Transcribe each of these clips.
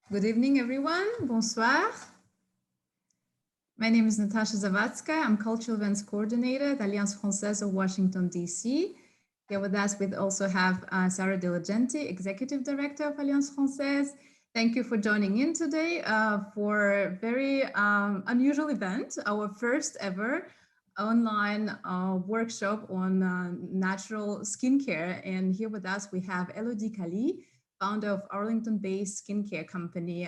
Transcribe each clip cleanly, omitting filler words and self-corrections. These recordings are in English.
Good evening, everyone. Bonsoir. My name is Natasha Zawadzka. I'm Cultural Events Coordinator at Alliance Française of Washington, D.C. Here with us, we also have Sarah Diligenti, Executive Director of Alliance Française. Thank you for joining in today for a very unusual event, our first ever online workshop on natural skincare. And here with us, we have Elodie Cally, founder of Arlington-based skincare company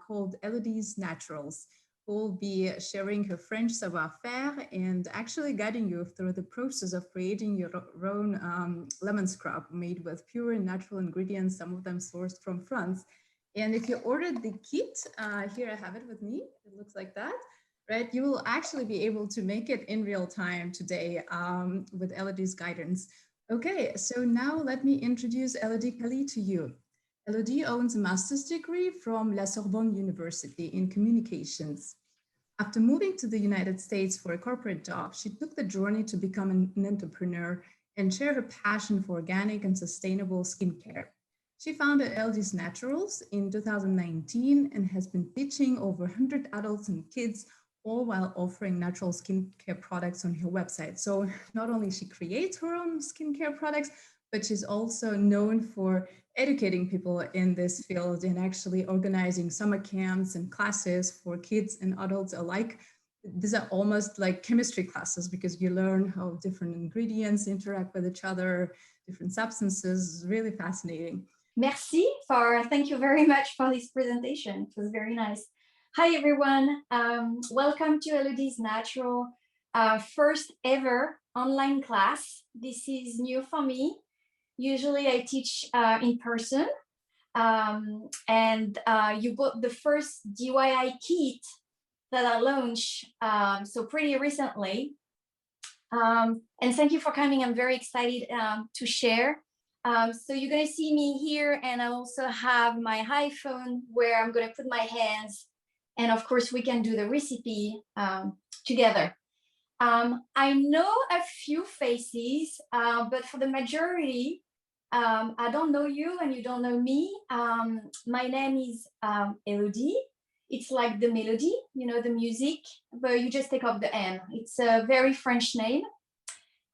called Elodie's Naturals, who will be sharing her French savoir-faire and actually guiding you through the process of creating your own lemon scrub made with pure and natural ingredients, some of them sourced from France. And if you ordered the kit, here I have it with me, it looks like that, right? You will actually be able to make it in real time today with Elodie's guidance. Okay, so now let me introduce Elodie Kelly to you. Elodie owns a master's degree from La Sorbonne University in communications. After moving to the United States for a corporate job, she took the journey to become an entrepreneur and share her passion for organic and sustainable skincare. She founded Elodie's Naturals in 2019 and has been teaching over 100 adults and kids, all while offering natural skincare products on her website. So not only she creates her own skincare products, but she's also known for educating people in this field and actually organizing summer camps and classes for kids and adults alike. These are almost like chemistry classes because you learn how different ingredients interact with each other, different substances. It's really fascinating. Thank you very much for this presentation. It was very nice. Hi, everyone. Welcome to Elodie's Natural first ever online class. This is new for me. Usually I teach in person, and you bought the first DIY kit that I launched so pretty recently. And thank you for coming. I'm very excited to share. So you're going to see me here, and I also have my iPhone where I'm going to put my hands, and of course we can do the recipe together. I know a few faces, but for the majority, I don't know you and you don't know me. My name is Elodie. It's like the melody, you know, the music, but you just take off the N. It's a very French name.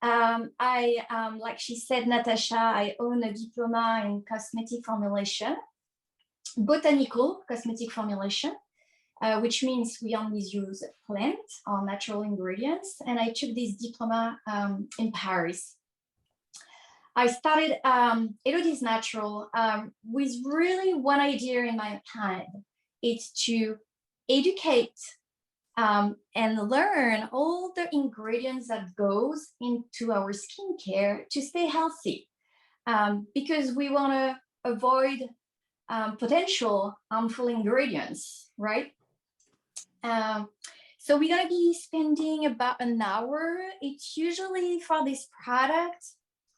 Like she said, Natasha, I own a diploma in cosmetic formulation, botanical cosmetic formulation, which means we only use plant or natural ingredients. And I took this diploma in Paris. I started Elodie's Natural with really one idea in my head. It's to educate and learn all the ingredients that goes into our skincare to stay healthy, because we want to avoid potential harmful ingredients, right? So we're going to be spending about an hour. It's usually for this product.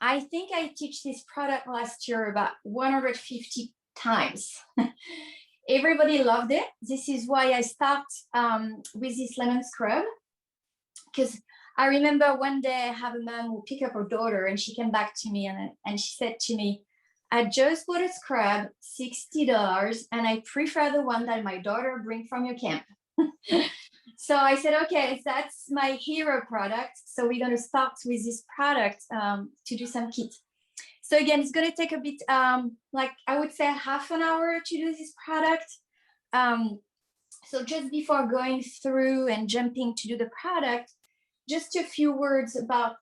I think I teach this product last year about 150 times. Everybody loved it. This is why I start with this lemon scrub, because I remember one day I have a mom who picked up her daughter and she came back to me and she said to me, I just bought a scrub, $60, and I prefer the one that my daughter bring from your camp. So I said, okay, that's my hero product. So we're going to start with this product to do some kit. So again, it's going to take a bit, like I would say half an hour to do this product. So just before going through and jumping to do the product, just a few words about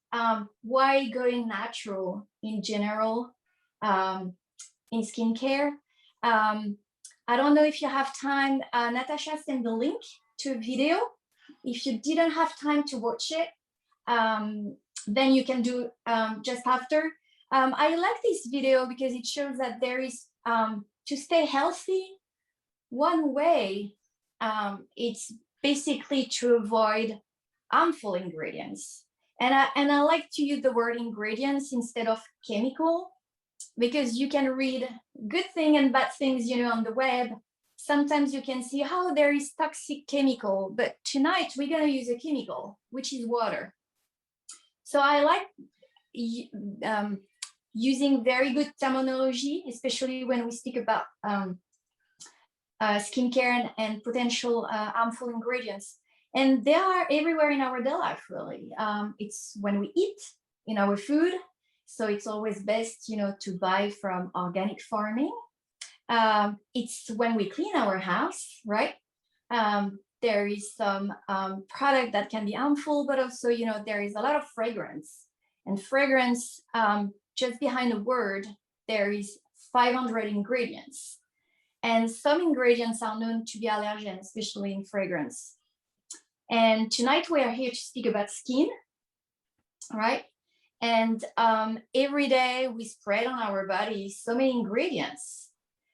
why going natural in general in skincare. I don't know if you have time. Natasha sent the link to a video. If you didn't have time to watch it, then you can do just after. I like this video because it shows that there is, to stay healthy, one way, it's basically to avoid harmful ingredients. And I like to use the word ingredients instead of chemical, because you can read good things and bad things, you know, on the web. Sometimes you can see how there is toxic chemical, but tonight we're going to use a chemical, which is water. So I like using very good terminology, especially when we speak about skincare and potential harmful ingredients. And they are everywhere in our daily life, really. It's when we eat, in our food. So it's always best, to buy from organic farming. It's when we clean our house, right? There is some product that can be harmful, but also, there is a lot of fragrance. And fragrance, just behind the word, there is 500 ingredients. And some ingredients are known to be allergens, especially in fragrance. And tonight we are here to speak about skin, right? And every day we spread on our body so many ingredients.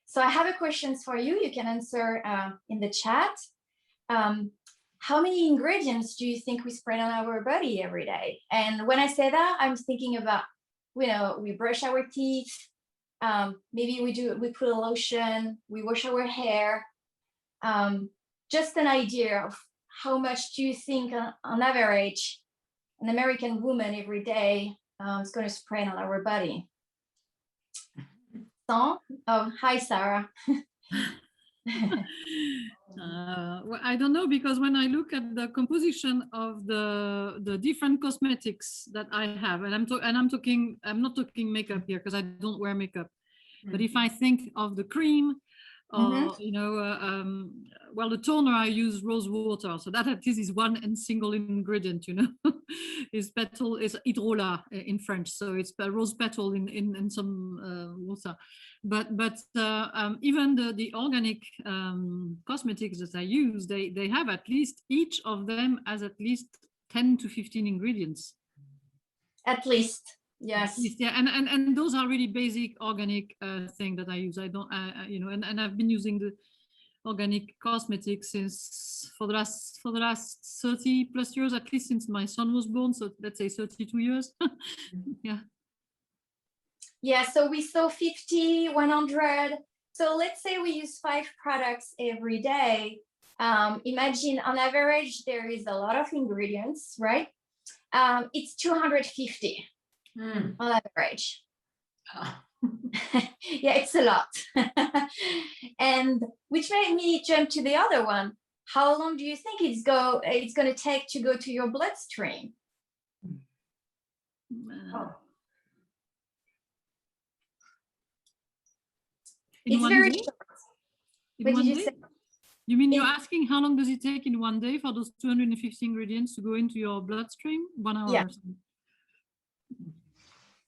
So I have a question for you. You can answer in the chat. How many ingredients do you think we spread on our body every day? And when I say that, I'm thinking about, we brush our teeth. Maybe we put a lotion, we wash our hair. Just an idea of how much do you think on average an American woman every day is going to spread on our body? Oh, hi, Sarah. Well, I don't know, because when I look at the composition of the different cosmetics that I have, and I'm not talking makeup here because I don't wear makeup, but if I think of the cream, well, the toner, I use rose water, so that at least is one and single ingredient, is hydrolat in French, so it's rose petal in some water. But even the organic cosmetics that I use, they have at least, each of them has at least 10 to 15 ingredients. At least. Yes. Yeah, and those are really basic organic thing that I use. I don't, and I've been using the organic cosmetics for the last 30 plus years, at least since my son was born. So let's say 32 years. Yeah. Yeah. So we saw 50, 100. So let's say we use 5 products every day. Imagine on average there is a lot of ingredients, right? It's 250. On average. Yeah, it's a lot. And which made me jump to the other one. How long do you think it's going to take to go to your bloodstream? It's very short. What did you say? You mean you're asking how long does it take in one day for those 250 ingredients to go into your bloodstream? 1 hour? Yeah.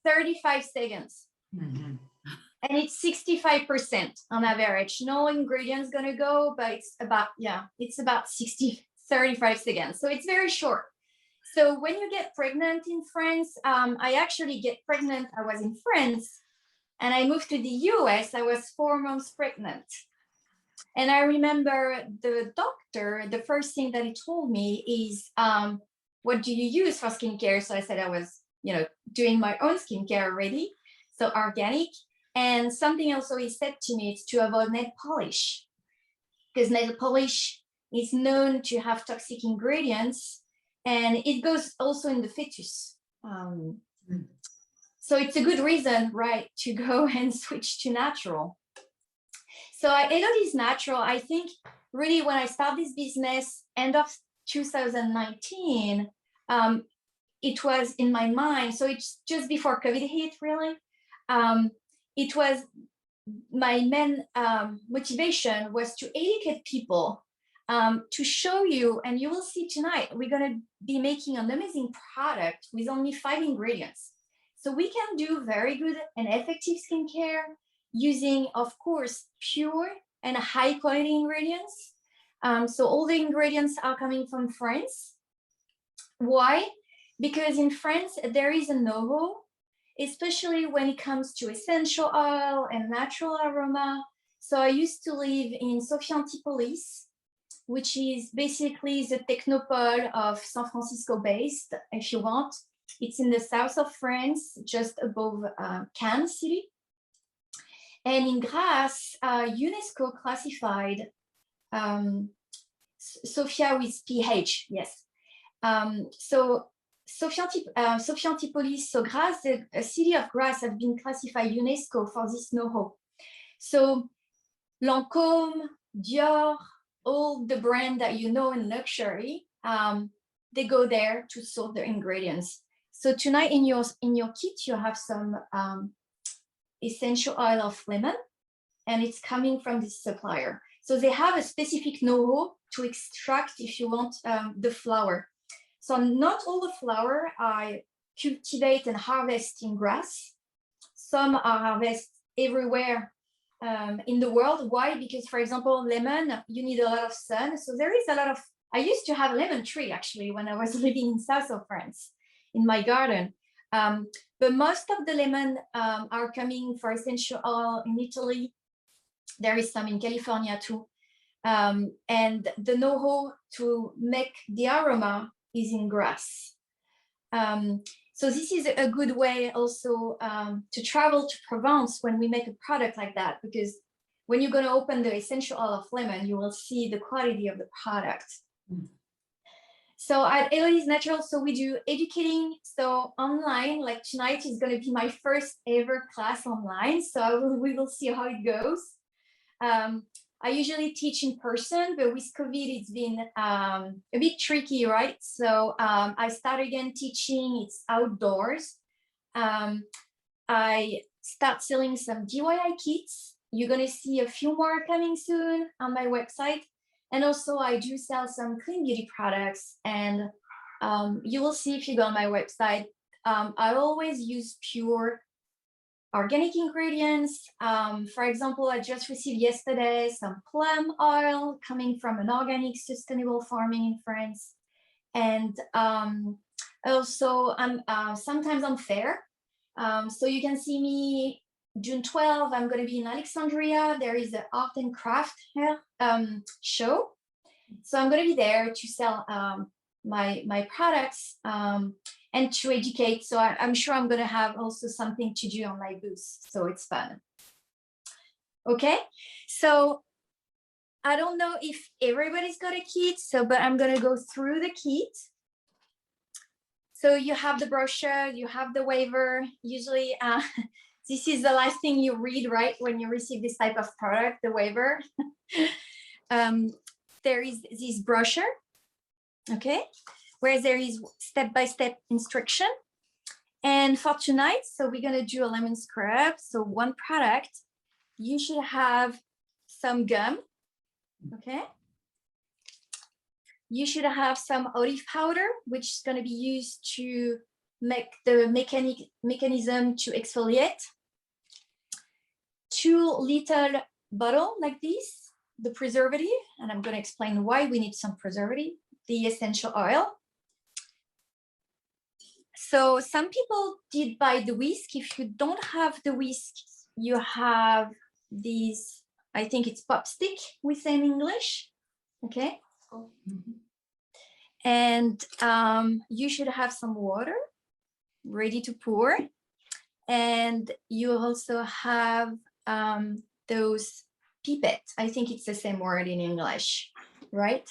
35 seconds. And it's 65% on average. No ingredients going to go, but it's about 35 seconds. So it's very short. So when you get pregnant in France, I actually get pregnant. I was in France and I moved to the US. I was 4 months pregnant. And I remember the doctor, the first thing that he told me is, what do you use for skincare? So I said I was doing my own skincare already, so organic. And something also he said to me is to avoid nail polish, because nail polish is known to have toxic ingredients, and it goes also in the fetus. So it's a good reason, right, to go and switch to natural. So Elodie's natural. I think really when I started this business, end of 2019, it was in my mind. So it's just before COVID hit, really. It was my main motivation was to educate people, to show you, and you will see tonight, we're going to be making an amazing product with only 5 ingredients. So we can do very good and effective skincare using, of course, pure and high quality ingredients. So all the ingredients are coming from France. Why? Because in France, there is a know-how, especially when it comes to essential oil and natural aroma. So I used to live in Sophia Antipolis, which is basically the technopole of San Francisco-based, if you want. It's in the south of France, just above Cannes city. And in Grasse, UNESCO classified Sophia with PH, yes. So Sophia Antipolis, so Grasse, the city of Grasse have been classified UNESCO for this know-how. So Lancôme, Dior, all the brand that you know in luxury, they go there to source the ingredients. So tonight in your kit, you have some essential oil of lemon, and it's coming from this supplier. So they have a specific know-how to extract, if you want, the flower. So not all the flower I cultivate and harvest in grass. Some are harvested everywhere in the world. Why? Because, for example, lemon, you need a lot of sun. So there is a lot of, I used to have a lemon tree actually when I was living in south of France in my garden. But most of the lemon are coming for essential oil in Italy. There is some in California too. And the know-how to make the aroma is in grass. So this is a good way also to travel to Provence when we make a product like that, because when you're going to open the essential oil of lemon, you will see the quality of the product. Mm. So at Elodie's Natural, so we do educating. So online, like tonight is going to be my first ever class online. So we will see how it goes. I usually teach in person, but with COVID, it's been a bit tricky, right? So I started again teaching, it's outdoors. I start selling some DIY kits. You're gonna see a few more coming soon on my website. And also I do sell some clean beauty products, and you will see if you go on my website. I always use pure organic ingredients. For example, I just received yesterday some plum oil coming from an organic sustainable farming in France. And also I'm sometimes on fair. So you can see me June 12th, I'm going to be in Alexandria. There is an art and craft show. So I'm going to be there to sell my products and to educate. So I'm sure I'm going to have also something to do on my booth. So it's fun. Okay, so I don't know if everybody's got a kit, but I'm going to go through the kit. So you have the brochure, you have the waiver. Usually this is the last thing you read, right, when you receive this type of product, the waiver. There is this brochure, okay, where there is step-by-step instruction. And for tonight, so we're going to do a lemon scrub. So one product, you should have some gum, okay? You should have some olive powder, which is going to be used to make the mechanism to exfoliate. 2 little bottles like this, the preservative, and I'm going to explain why we need some preservative, the essential oil. So some people did buy the whisk. If you don't have the whisk, you have these, I think it's pop stick we say in English, okay? Mm-hmm. And you should have some water ready to pour. And you also have those pipettes. I think it's the same word in English, right?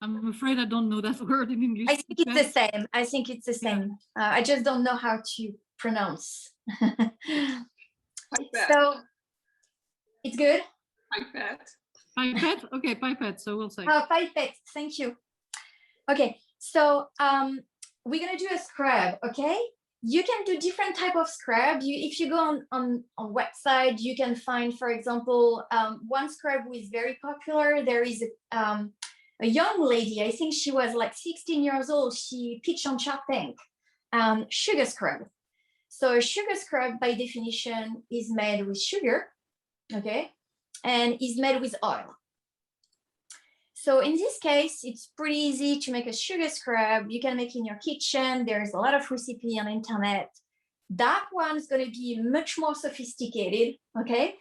I'm afraid I don't know that word in English. I think it's the same. I think it's the same. Yeah. I just don't know how to pronounce. So it's good. Pipette. Pipette? Okay, pipette. So we'll say. Oh, pipette. Thank you. Okay, so we're gonna do a scrub. Okay, you can do different type of scrub. If you go on website, you can find, for example, one scrub who is very popular. There is a young lady, I think she was like 16 years old. She pitched on Shark Tank. Sugar scrub. So a sugar scrub, by definition, is made with sugar, okay, and is made with oil. So in this case, it's pretty easy to make a sugar scrub. You can make in your kitchen. There's a lot of recipe on the internet. That one is going to be much more sophisticated, okay?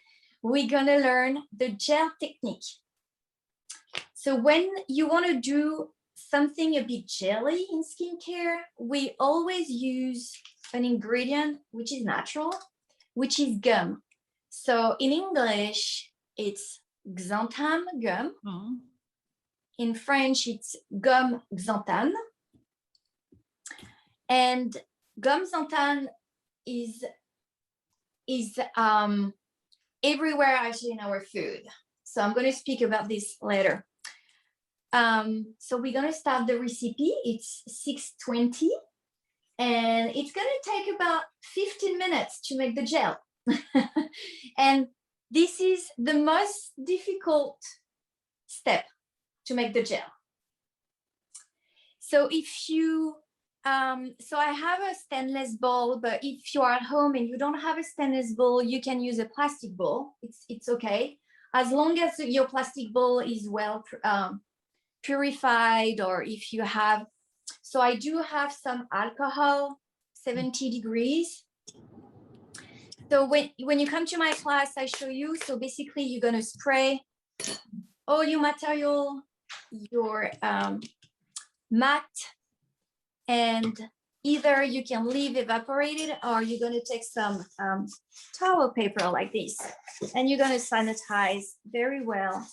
We're going to learn the gel technique. So when you want to do something a bit jelly in skincare, we always use an ingredient which is natural, which is gum. So in English, it's Xanthan Gum. Mm-hmm. In French, it's gum Xanthan. And gum Xanthan is everywhere actually in our food. So I'm going to speak about this later. So we're going to start the recipe. It's 6:20 and it's going to take about 15 minutes to make the gel. And this is the most difficult step to make the gel. So if you, so I have a stainless bowl, but if you are at home and you don't have a stainless bowl, you can use a plastic bowl. It's okay. As long as your plastic bowl is well purified, or if you have, so I do have some alcohol, 70 degrees. So when you come to my class, I show you, so basically you're gonna spray all your material, your mat, and either you can leave evaporated or you're gonna take some towel paper like this, and you're gonna sanitize very well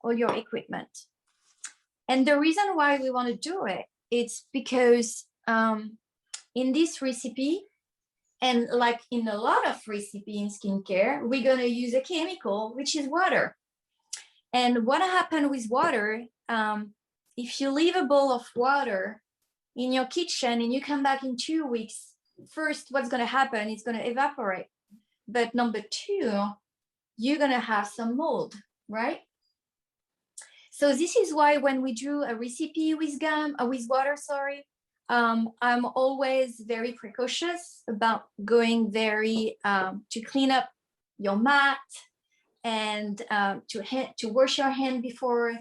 all your equipment. And the reason why we want to do it, it's because in this recipe, and like in a lot of recipe in skincare, we're going to use a chemical, which is water. And what happened with water, if you leave a bowl of water in your kitchen and you come back in 2 weeks, first, what's going to happen? It's going to evaporate. But number two, you're going to have some mold, right? So this is why when we do a recipe with with water, sorry, I'm always very precautious about going very to clean up your mat and to wash your hand before,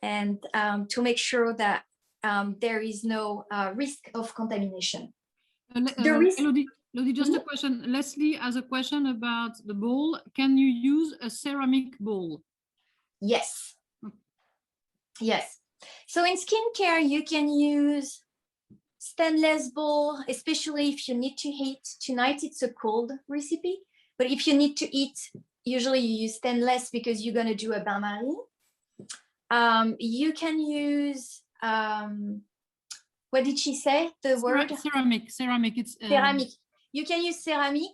and to make sure that there is no risk of contamination. Elodie, just a question. Leslie has a question about the bowl. Can you use a ceramic bowl? Yes. Yes. So in skincare, you can use stainless bowl, especially if you need to heat. Tonight, it's a cold recipe, but if you need to eat, usually you use stainless because you're going to do a bain-marie. You can use, what did she say? The word? Ceramic. It's ceramic. You can use ceramic.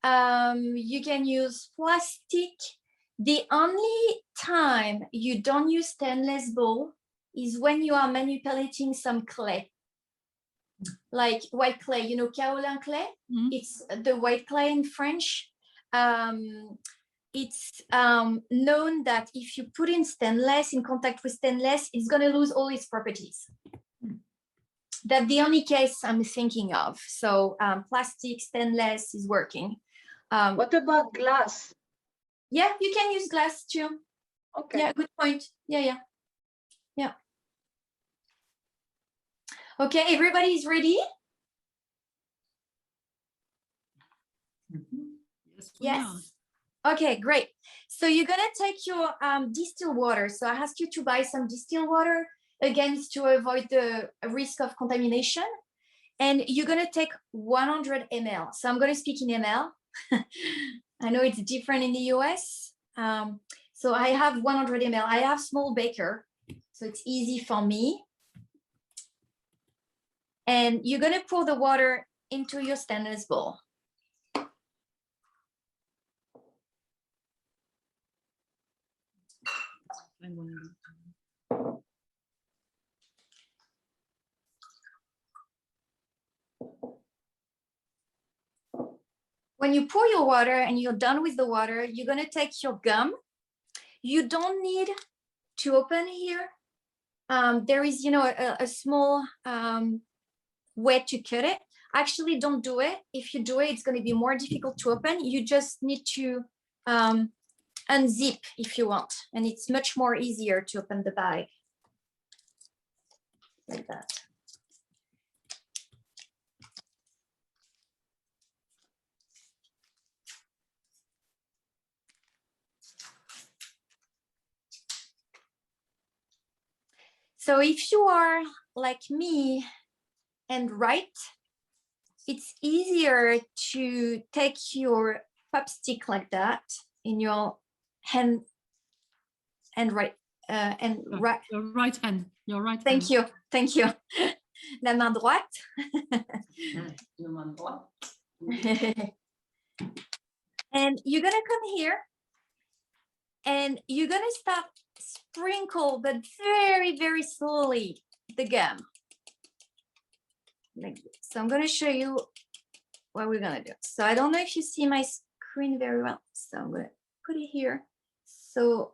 You can use plastic. The only time you don't use stainless bowl is when you are manipulating some clay, like white clay, you know, kaolin clay. Mm-hmm. It's the white clay in French. It's known that if you put in stainless, in contact with stainless, it's going to lose all its properties. That's the only case I'm thinking of. So plastic, stainless is working. What about glass? Yeah, you can use glass too. Okay. Yeah, good point. Yeah. Okay, everybody's ready? Yes. Okay, great. So you're gonna take your distilled water. So I ask you to buy some distilled water, again, it's to avoid the risk of contamination. And you're gonna take 100 ml. So I'm gonna speak in ml. I know it's different in the US. So I have 100 ml. I have small beaker, so it's easy for me. And you're gonna pour the water into your stainless bowl. When you pour your water and you're done with the water, you're going to take your gum. You don't need to open here. There is, you know, a small way to cut it. Actually, don't do it. If you do it, it's going to be more difficult to open. You just need to unzip if you want. And it's much more easier to open the bag. Like that. So if you are like me and write, it's easier to take your pop stick like that in your hand and write and right. Your right hand. Your right Thank hand. you. Thank you. La main droite. La main droite. And you're gonna come here and you're gonna start sprinkle, but very, very slowly, the gum. Like this. So I'm gonna show you what we're gonna do. So I don't know if you see my screen very well. So I'm gonna put it here. So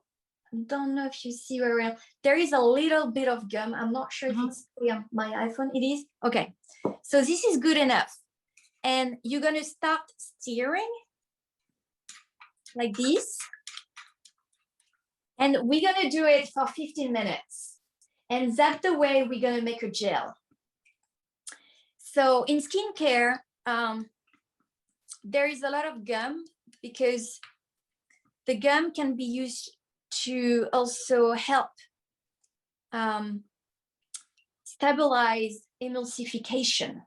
I don't know if you see very well. There is a little bit of gum. I'm not sure if it's clear on my iPhone. It is. Okay. So this is good enough. And you're gonna start stirring like this. And we're gonna do it for 15 minutes. And that's the way we're gonna make a gel. So in skincare, there is a lot of gum because the gum can be used to also help stabilize emulsification.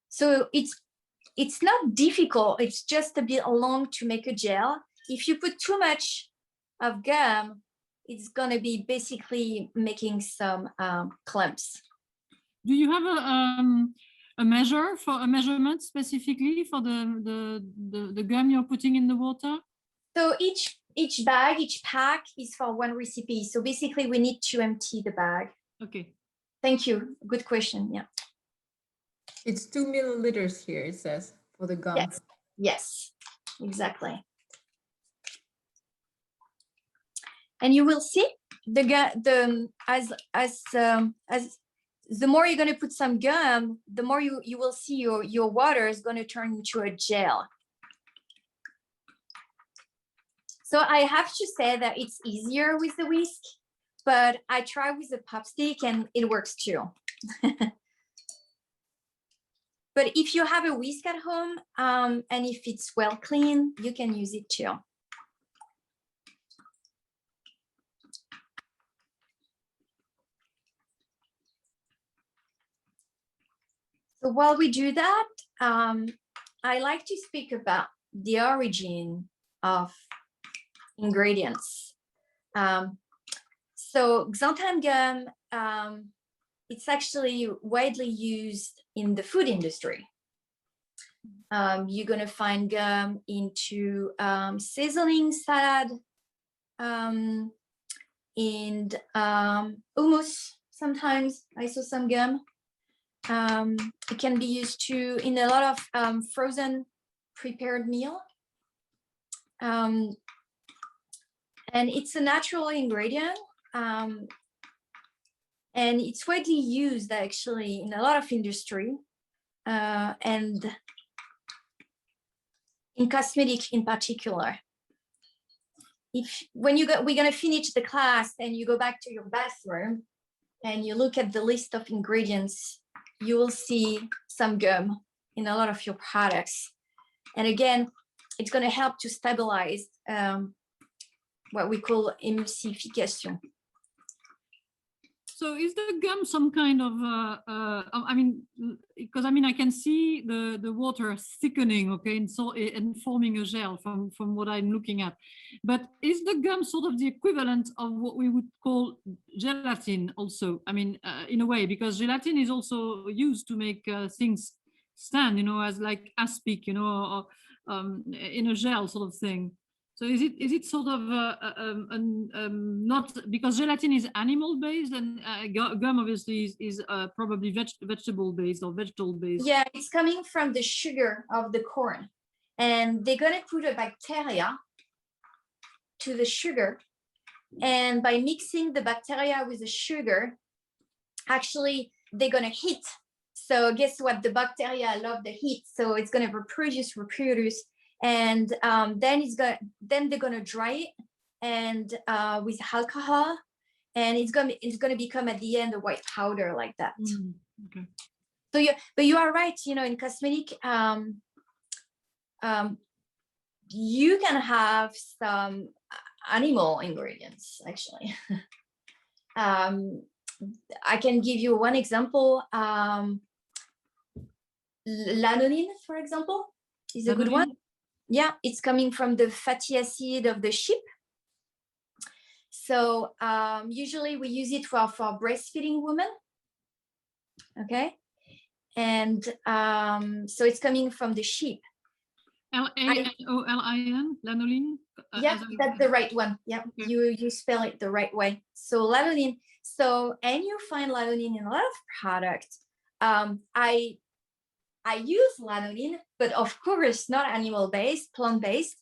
So it's not difficult, it's just a bit long to make a gel. If you put too much of gum, it's gonna be basically making some clumps. Do you have a measurement specifically for the gum you're putting in the water? So each bag, each pack is for one recipe. So basically we need to empty the bag. Okay. Thank you. Good question. Yeah. It's 2 milliliters here, it says, for the gum. Yes, yes, exactly. And you will see as the more you're going to put some gum, the more you will see your water is going to turn into a gel. So I have to say that it's easier with the whisk, but I try with the pop stick and it works too. But if you have a whisk at home and if it's well clean, you can use it too. So while we do that, I like to speak about the origin of ingredients. So xanthan gum, it's actually widely used in the food industry. You're gonna find gum into seasoning salad, in hummus. Sometimes I saw some gum. It can be used to in a lot of frozen prepared meal. And it's a natural ingredient. And it's widely used actually in a lot of industry and in cosmetic in particular. When we're gonna finish the class and you go back to your bathroom and you look at the list of ingredients, you will see some gum in a lot of your products. And again, it's gonna help to stabilize what we call emulsification. So is the gum some kind of, I mean, because I mean, I can see the water thickening, okay, and forming a gel from what I'm looking at. But is the gum sort of the equivalent of what we would call gelatin also? I mean, in a way, because gelatin is also used to make things stand, you know, as like aspic, you know, or, in a gel sort of thing. So is it sort of not, because gelatin is animal based and gum obviously is probably vegetable based or vegetable based? Yeah, it's coming from the sugar of the corn, and they're gonna put a bacteria to the sugar, and by mixing the bacteria with the sugar, actually they're gonna heat. So guess what? The bacteria love the heat, so it's gonna reproduce. And then they're gonna dry it and with alcohol, and it's gonna become at the end a white powder like that. Okay. So but you are right. You know, in cosmetic, you can have some animal ingredients actually. I can give you one example. Lanolin, for example, is a good one. Yeah, it's coming from the fatty acid of the sheep. So usually we use it for breastfeeding women. Okay. And so it's coming from the sheep. Lanolin, lanolin. Yeah, that's the right one. Yeah, okay. You spell it the right way. So lanolin. So, and you find lanolin in a lot of products. I use lanolin, but of course not animal-based, plant-based.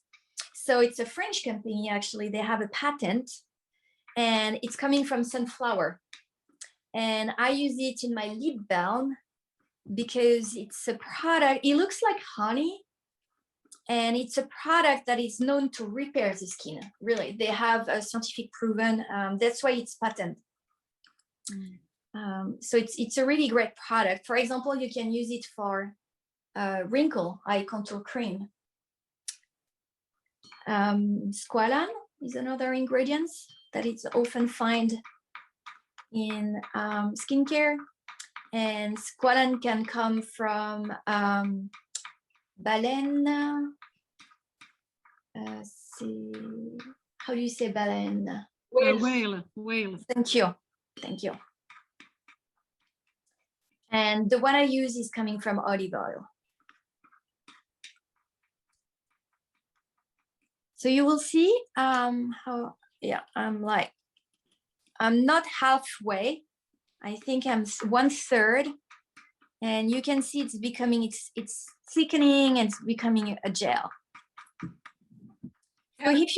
So it's a French company, actually. They have a patent, and it's coming from sunflower. And I use it in my lip balm because it's a product, it looks like honey, and it's a product that is known to repair the skin. Really, they have a scientific proven, that's why it's patent. So it's a really great product. For example, you can use it for wrinkle eye contour cream. Squalane is another ingredient that is often found in skincare, and squalane can come from baleine. How do you say baleine? Whale. Thank you. And the one I use is coming from olive oil. So you will see how, yeah, I'm not halfway. I think I'm 1/3, and you can see it's becoming, it's thickening and it's becoming a gel. So if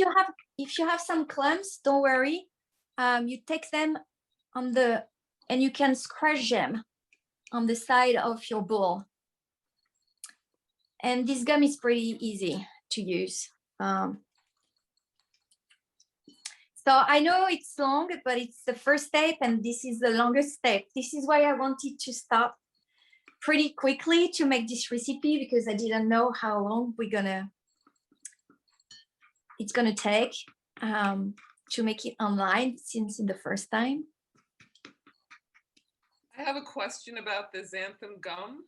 you have some clumps, don't worry. You take them and you can scratch them on the side of your bowl. And this gum is pretty easy to use. So I know it's long, but it's the first step, and this is the longest step. This is why I wanted to start pretty quickly to make this recipe, because I didn't know how long it's gonna take to make it online, since in the first time. I have a question about the xanthan gum.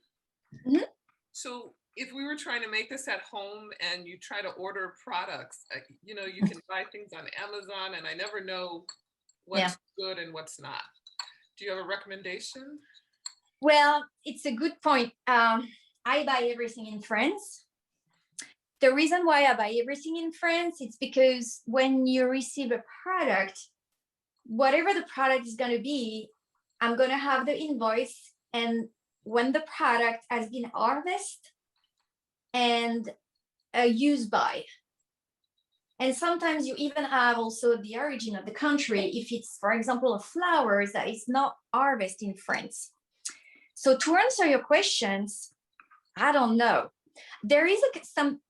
Mm-hmm. So if we were trying to make this at home and you try to order products, you know, you can buy things on Amazon, and I never know what's good and what's not. Do you have a recommendation? Well, it's a good point. I buy everything in France. The reason why I buy everything in France, it's because when you receive a product, whatever the product is going to be, I'm going to have the invoice, and when the product has been harvested and used by. And sometimes you even have also the origin of the country, if it's, for example, a flower that is not harvested in France. So to answer your questions, I don't know. There is some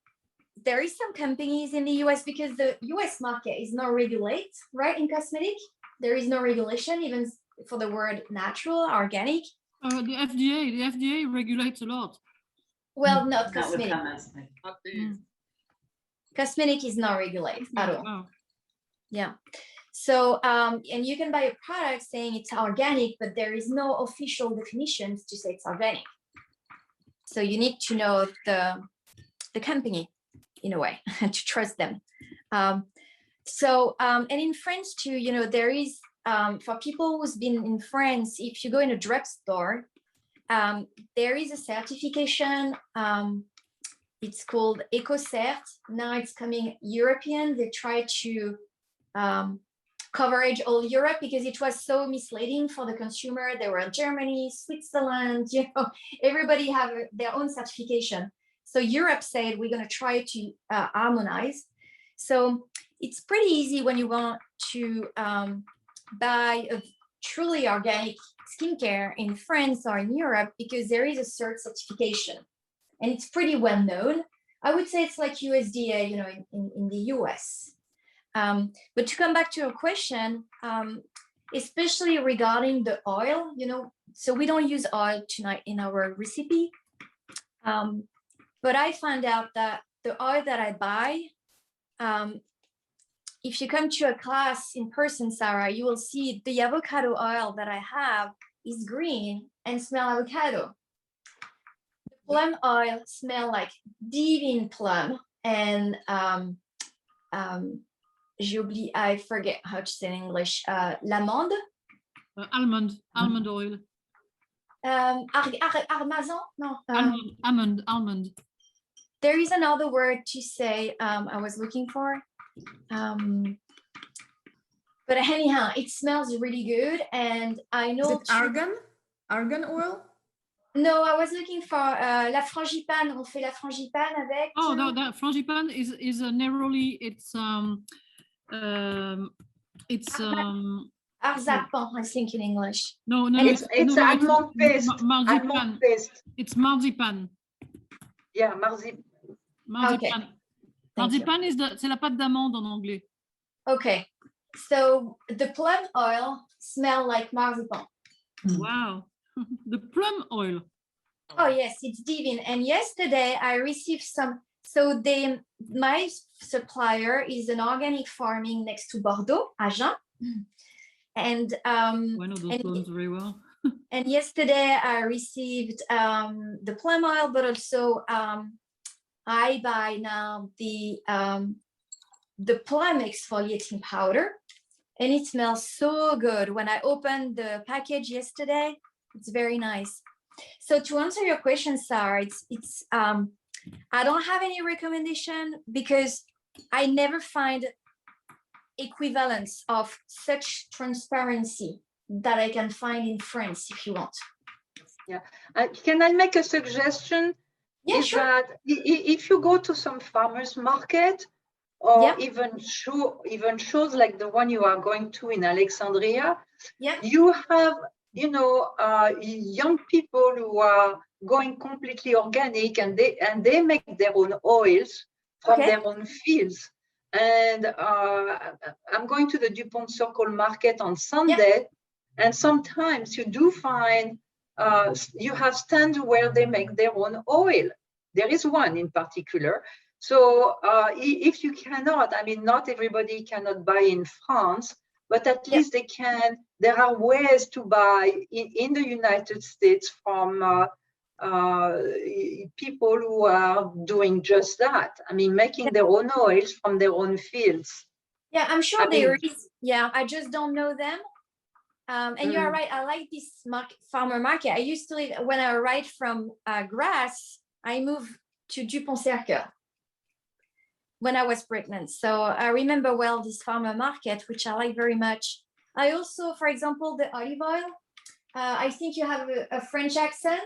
companies in the US, because the US market is not regulated, right? In cosmetic, there is no regulation, even for the word natural, organic. The FDA regulates a lot. Well, not cosmetic. Mm. Cosmetic is not regulated at all. Oh. Yeah. So, and you can buy a product saying it's organic, but there is no official definitions to say it's organic. So you need to know the company in a way to trust them. And in France too, you know, there is, for people who's been in France, if you go in a drugstore, there is a certification. It's called EcoCert. Now it's coming European. They try to coverage all Europe, because it was so misleading for the consumer. They were in Germany, Switzerland, you know, everybody have their own certification. So Europe said, we're going to try to harmonize. So it's pretty easy when you want to buy a truly organic skincare in France or in Europe, because there is a CERT certification, and it's pretty well known. I would say it's like USDA, you know, in the US. But to come back to your question, especially regarding the oil, you know, so we don't use oil tonight in our recipe. But I found out that the oil that I buy, if you come to a class in person, Sarah, you will see the avocado oil that I have is green and smell avocado. The plum oil smell like divine plum, and I forget how to say in English, l'amande. Almond oil. Armazan? No. Almond. There is another word to say I was looking for. But anyhow, it smells really good. And I know. Is it argan? Argan oil? No, I was looking for la frangipane. On fait la frangipane avec. Oh, no, that frangipane is a neroli. Arzapan, I think in English. No, it's almond paste. Marzipan. Almond paste. It's marzipan. Yeah, marzipan. Marzipan. Okay. Marzipan c'est la pâte d'amande en anglais. Okay, so the plum oil smells like marzipan. Wow, the plum oil. Oh yes, it's divine. And yesterday I received some. So my supplier is an organic farming next to Bordeaux, Agen. And I know those plums very well. and yesterday I received the plum oil, but also I buy now the plum exfoliating powder, and it smells so good. When I opened the package yesterday, it's very nice. So to answer your question, Sarah, it's I don't have any recommendation because I never find equivalence of such transparency that I can find in France, if you want. Yeah. Can I make a suggestion? Yeah, sure. That if you go to some farmers market or Yeah. even shows like the one you are going to in Alexandria, Yeah. you have, young people who are going completely organic, and they make their own oils from their own fields. And I'm going to the Dupont Circle Market on Sunday, and sometimes you do find you have stands where they make their own oil. There is one in particular. So if you cannot, I mean, not everybody cannot buy in France, but at least they can. There are ways to buy in the United States from people who are doing just that. I mean, making their own oils from their own fields. Yeah, I'm sure there is. Yeah, I just don't know them. And you are right. I like this farmer market. I used to live, when I arrived from Grasse, I moved to Dupont Circle when I was pregnant. So I remember well this farmer market, which I like very much. I also, for example, the olive oil. I think you have a French accent.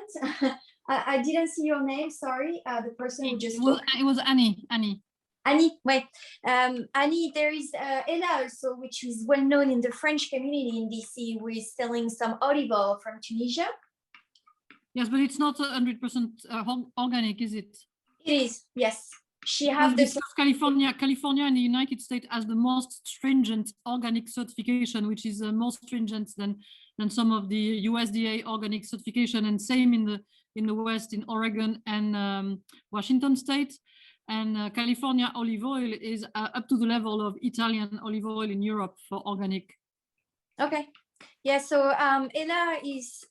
I didn't see your name. Sorry, the person who just spoke. It was Annie. Annie, wait. Annie, there is Ella also, which is well known in the French community in DC, who is selling some olive oil from Tunisia. Yes, but it's not 100% organic, is it? It is, yes. She has this. California in the United States has the most stringent organic certification, which is more stringent than some of the USDA organic certification, and same in the West, in Oregon and Washington state. And California olive oil is up to the level of Italian olive oil in Europe for organic. Okay, yeah. So Ella is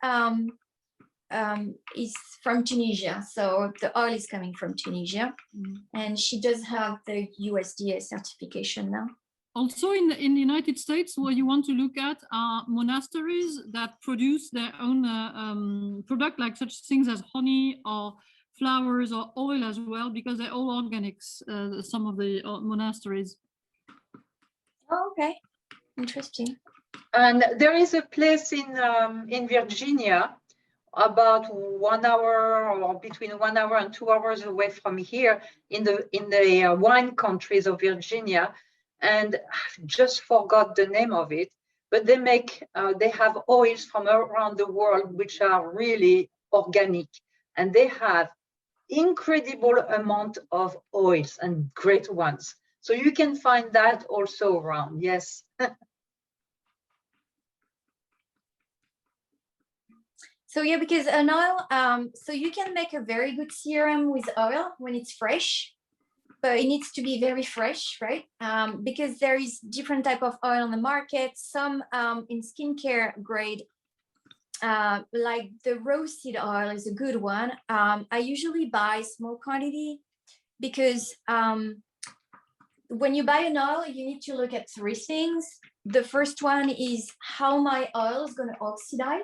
from Tunisia, so the oil is coming from Tunisia, and she does have the USDA certification now. Also in the United States, what you want to look at are monasteries that produce their own product, like such things as honey or flowers or oil as well, because they're all organics, some of the monasteries. Oh, okay, interesting. And there is a place in Virginia, about 1 hour or between 1 hour and 2 hours away from here, in the wine countries of Virginia, and I've just forgot the name of it, but they have oils from around the world which are really organic, and they have incredible amount of oils and great ones. So you can find that also around. Yes. So yeah, because an oil, so you can make a very good serum with oil when it's fresh, but it needs to be very fresh, right? Because there is different type of oil on the market. Some in skincare grade, like the roasted oil is a good one. I usually buy small quantity because when you buy an oil, you need to look at 3 things. The first one is how my oil is going to oxidize.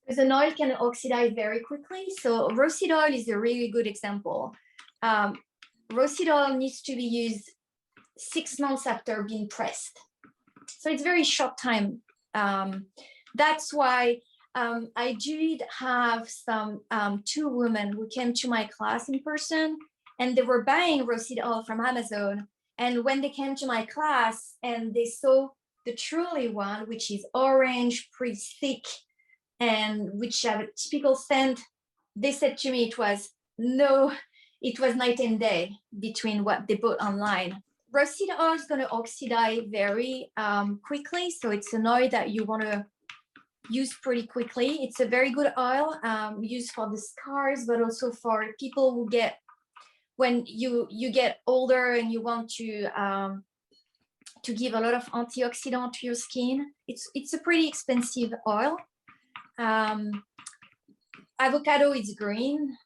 Because an oil can oxidize very quickly. So rapeseed oil is a really good example. Rapeseed oil needs to be used 6 months after being pressed. So it's very short time. That's why I did have some 2 women who came to my class in person, and they were buying rapeseed oil from Amazon. And when they came to my class and they saw the Truly one, which is orange, pretty thick, and which have a typical scent, they said to me it was night and day between what they bought online. Rapeseed oil is going to oxidize very quickly, so it's an oil that you want to use pretty quickly. It's a very good oil used for the scars, but also for people who get, when you get older and you want to give a lot of antioxidant to your skin. It's a pretty expensive oil. Avocado is green.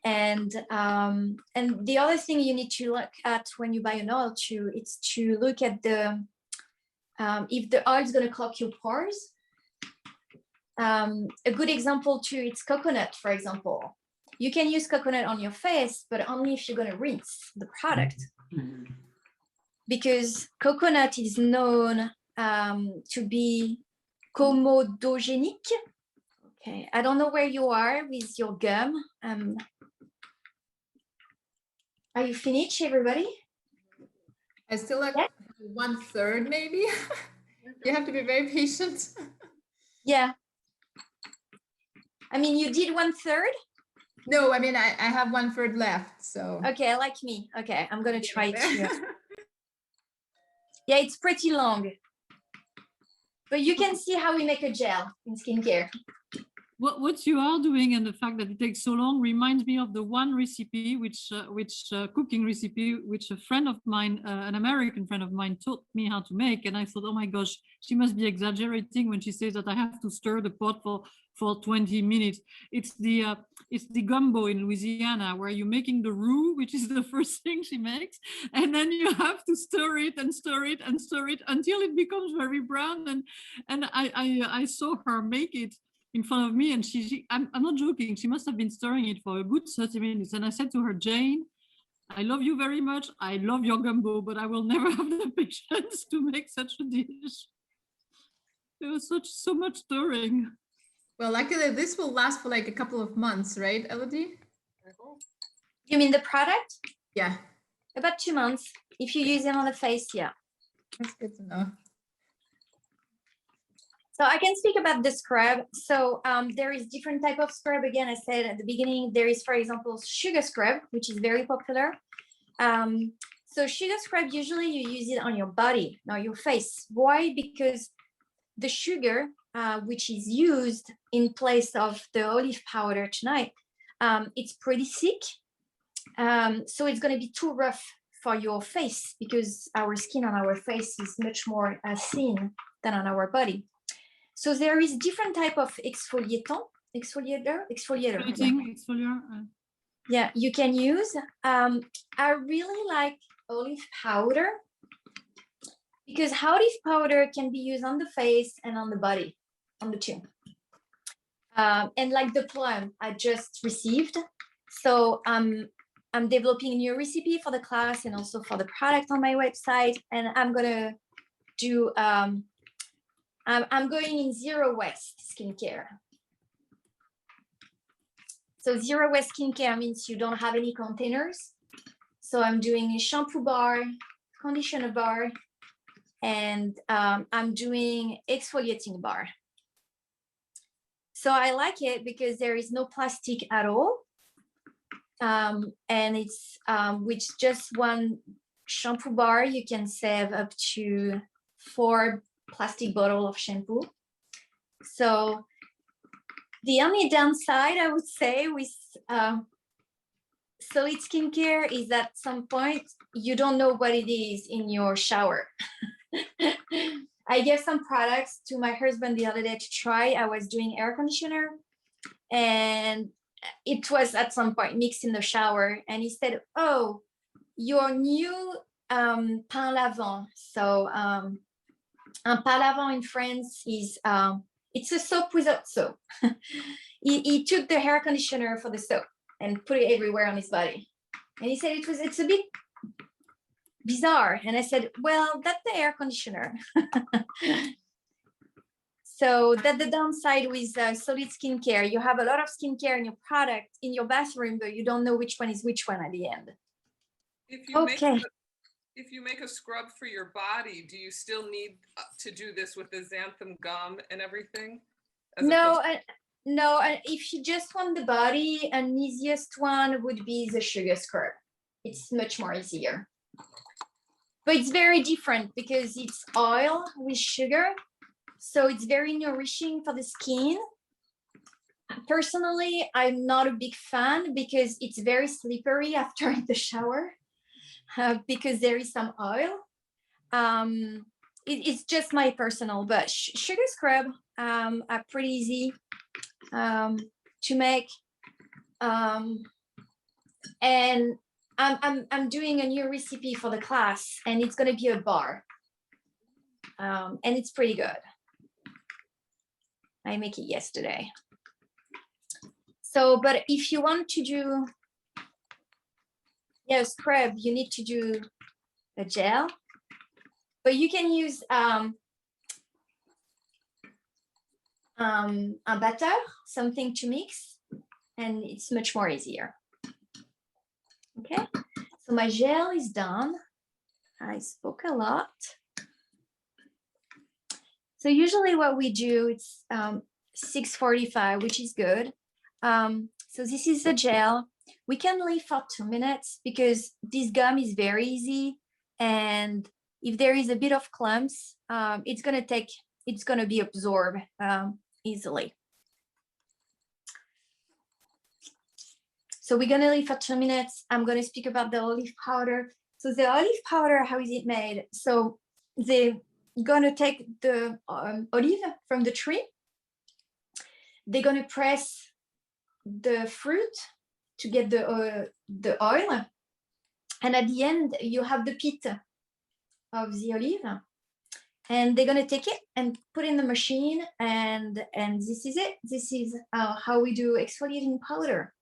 And the other thing you need to look at when you buy an oil too, it's to look at the if the oil is going to clog your pores. A good example too, it's coconut, for example. You can use coconut on your face, but only if you're going to rinse the product. Because coconut is known to be comedogenic. Okay, I don't know where you are with your gum. Are you finished, everybody? I still like Yeah. 1/3 maybe. You have to be very patient. Yeah. I mean, you did 1/3? No, I mean, I have 1/3 left, so. Okay, like me. Okay, I'm gonna try it here. Yeah, it's pretty long. But you can see how we make a gel in skincare. What you are doing and the fact that it takes so long reminds me of the one recipe, which cooking recipe, which a friend of mine, an American friend of mine, taught me how to make. And I thought, oh my gosh, she must be exaggerating when she says that I have to stir the pot for 20 minutes. It's the gumbo in Louisiana, where you're making the roux, which is the first thing she makes, and then you have to stir it and stir it and stir it until it becomes very brown. And I saw her make it in front of me, and I'm not joking, she must have been stirring it for a good 30 minutes. And I said to her, Jane, I love you very much, I love your gumbo, but I will never have the patience to make such a dish. There was so much stirring. Well, luckily this will last for like a couple of months, right, Elodie? You mean the product? Yeah. About 2 months. If you use it on the face, yeah. That's good to know. So I can speak about the scrub. So there is different type of scrub. Again, I said at the beginning, there is, for example, sugar scrub, which is very popular. So sugar scrub, usually you use it on your body, not your face. Why? Because the sugar, which is used in place of the olive powder tonight, it's pretty thick. So it's going to be too rough for your face, because our skin on our face is much more thin than on our body. So there is different type of exfoliator. Yeah, you can use. I really like olive powder, because olive powder can be used on the face and on the body, on the two. And like the plum I just received. So I'm developing a new recipe for the class and also for the product on my website. And I'm gonna do, I'm going in zero waste skincare. So zero waste skincare means you don't have any containers. So I'm doing a shampoo bar, conditioner bar, and I'm doing exfoliating bar. So I like it because there is no plastic at all. And it's with just one shampoo bar, you can save up to 4 plastic bottles of shampoo. So the only downside I would say with solid skincare is that at some point you don't know what it is in your shower. I gave some products to my husband the other day to try. I was doing air conditioner and it was at some point mixed in the shower, and he said, oh, your new pain lavant. So un pain lavant in France is It's a soap without soap. He took the hair conditioner for the soap and put it everywhere on his body. And he said it's a bit bizarre. And I said, well, that's the air conditioner. So that's the downside with solid skincare. You have a lot of skincare in your product in your bathroom, but you don't know which one is which one at the end. If you make a scrub for your body, do you still need to do this with the xanthan gum and everything? No, if you just want the body, an easiest one would be the sugar scrub. It's much more easier. But it's very different because it's oil with sugar. So it's very nourishing for the skin. Personally, I'm not a big fan because it's very slippery after the shower because there is some oil. It's just my personal, but sugar scrub are pretty easy to make. And I'm doing a new recipe for the class, and it's going to be a bar. And it's pretty good. I make it yesterday. So, but if you want to do scrub, you need to do a gel, but you can use a butter, something to mix, and it's much more easier. Okay, so my gel is done. I spoke a lot. So usually what we do, it's 6:45, which is good. So this is the gel. We can leave for 2 minutes because this gum is very easy. And if there is a bit of clumps, it's gonna be absorbed easily. So we're gonna leave for 2 minutes. I'm gonna speak about the olive powder. So the olive powder, how is it made? So they're gonna take the olive from the tree. They're gonna press the fruit to get the oil, and at the end you have the pit of the olive, and they're gonna take it and put in the machine, and this is it. This is how we do exfoliating powder.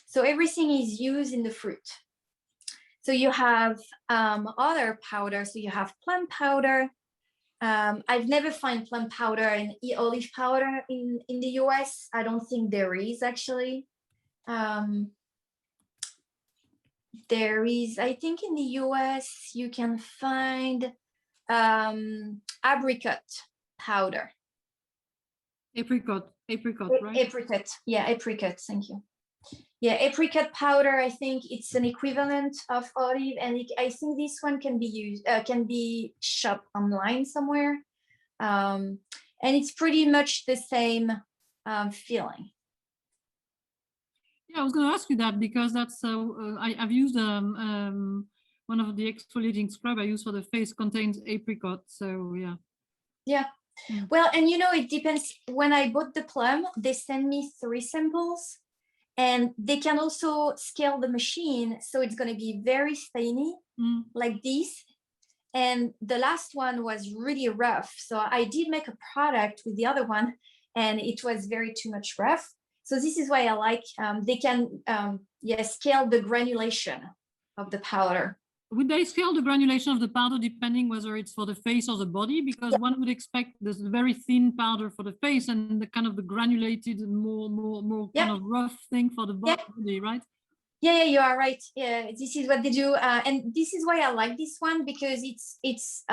So everything is used in the fruit. So you have other powder. So you have plum powder. I've never found plum powder and olive powder in the US. I don't think there is actually. There is, I think in the US, you can find apricot powder. Apricot, right? Apricot, yeah, apricot, thank you. Yeah, apricot powder, I think it's an equivalent of olive, and I think this one can be used, can be shopped online somewhere. And it's pretty much the same feeling. Yeah, I was going to ask you that because that's I've used one of the exfoliating scrub I use for the face contains apricot. So yeah. Yeah. Well, and you know, it depends. When I bought the plum, they sent me 3 samples, and they can also scale the machine. So it's going to be very tiny like this. And the last one was really rough. So I did make a product with the other one, and it was very too much rough. So this is why I like, they can scale the granulation of the powder. Would they scale the granulation of the powder depending whether it's for the face or the body? Because one would expect this very thin powder for the face and the kind of the granulated, more kind of rough thing for the body, right? Yeah, you are right. Yeah, this is what they do, and this is why I like this one, because it's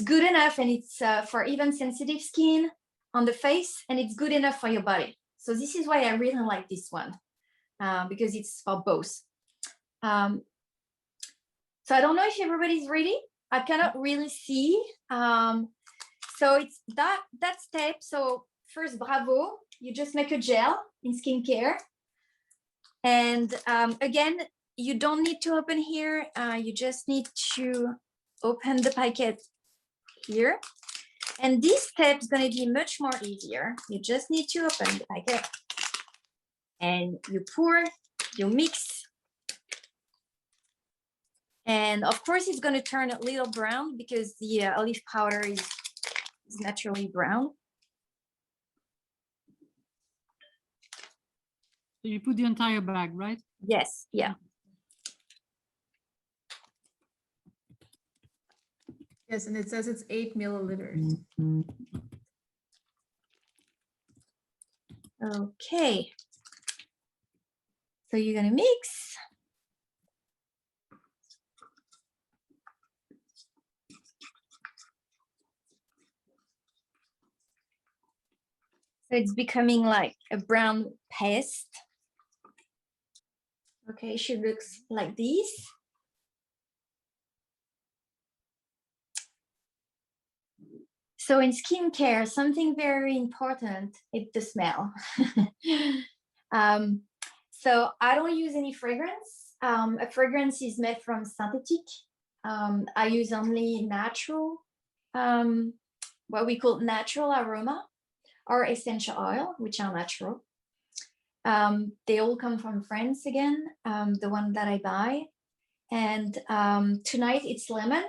good enough, and it's for even sensitive skin on the face, and it's good enough for your body. So this is why I really like this one, because it's for both. So I don't know if everybody's ready. I cannot really see. So it's that step. So first, bravo, you just make a gel in skincare. And again, you don't need to open here. You just need to open the packet here. And this step is going to be much more easier. You just need to open the packet. And you pour, you mix. And of course, it's going to turn a little brown because the olive powder is naturally brown. So you put the entire bag, right? Yes, yeah. Yes, and it says it's 8 milliliters. Okay. So you're gonna mix. So it's becoming like a brown paste. Okay, she looks like this. So in skincare, something very important is the smell. So I don't use any fragrance. A fragrance is made from synthetic. I use only natural, what we call natural aroma or essential oil, which are natural. They all come from France again, the one that I buy. And tonight it's lemon.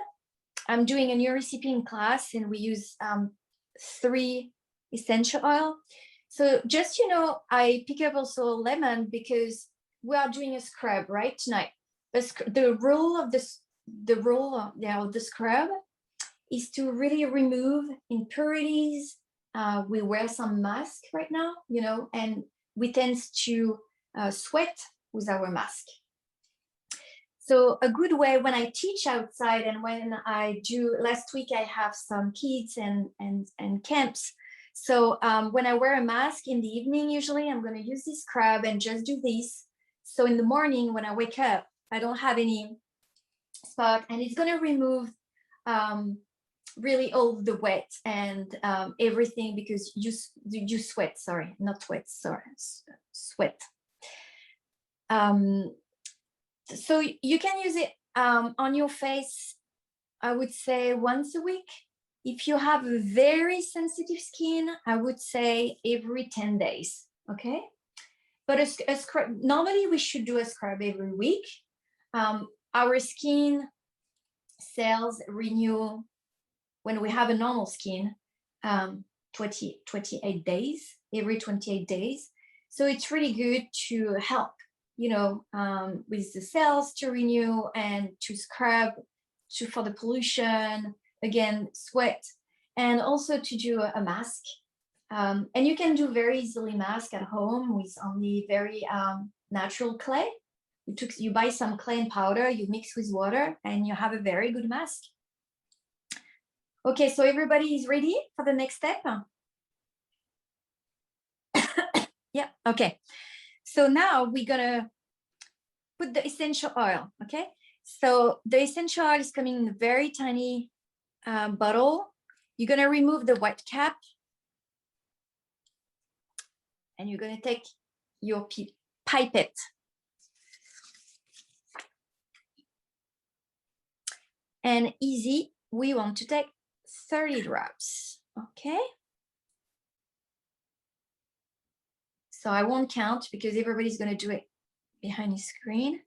I'm doing a new recipe in class and we use 3 essential oil. So just, you know, I pick up also lemon because we are doing a scrub right tonight. The rule of the scrub is to really remove impurities. We wear some mask right now, you know, and we tend to sweat with our mask. So a good way when I teach outside and when I do, last week I have some kids and camps. So when I wear a mask in the evening, usually I'm going to use this scrub and just do this. So in the morning when I wake up, I don't have any spot and it's going to remove really all the wet and everything because you sweat, sorry, not wet, sorry, sweat. So you can use it on your face, I would say once a week. If you have a very sensitive skin, I would say every 10 days, okay? But a scrub, normally we should do a scrub every week. Our skin cells renew when we have a normal skin, 28 days, every 28 days. So it's really good to help, you know, with the cells to renew and to scrub for the pollution, again, sweat, and also to do a mask. And you can do very easily mask at home with only very natural clay. You buy some clay and powder, you mix with water, and you have a very good mask. Okay, so everybody is ready for the next step? Yeah, okay. So now we're gonna put the essential oil, okay? So the essential oil is coming in a very tiny bottle. You're gonna remove the white cap and you're gonna take your pipette. And easy, we want to take 30 drops, okay? So I won't count because everybody's gonna do it behind his screen.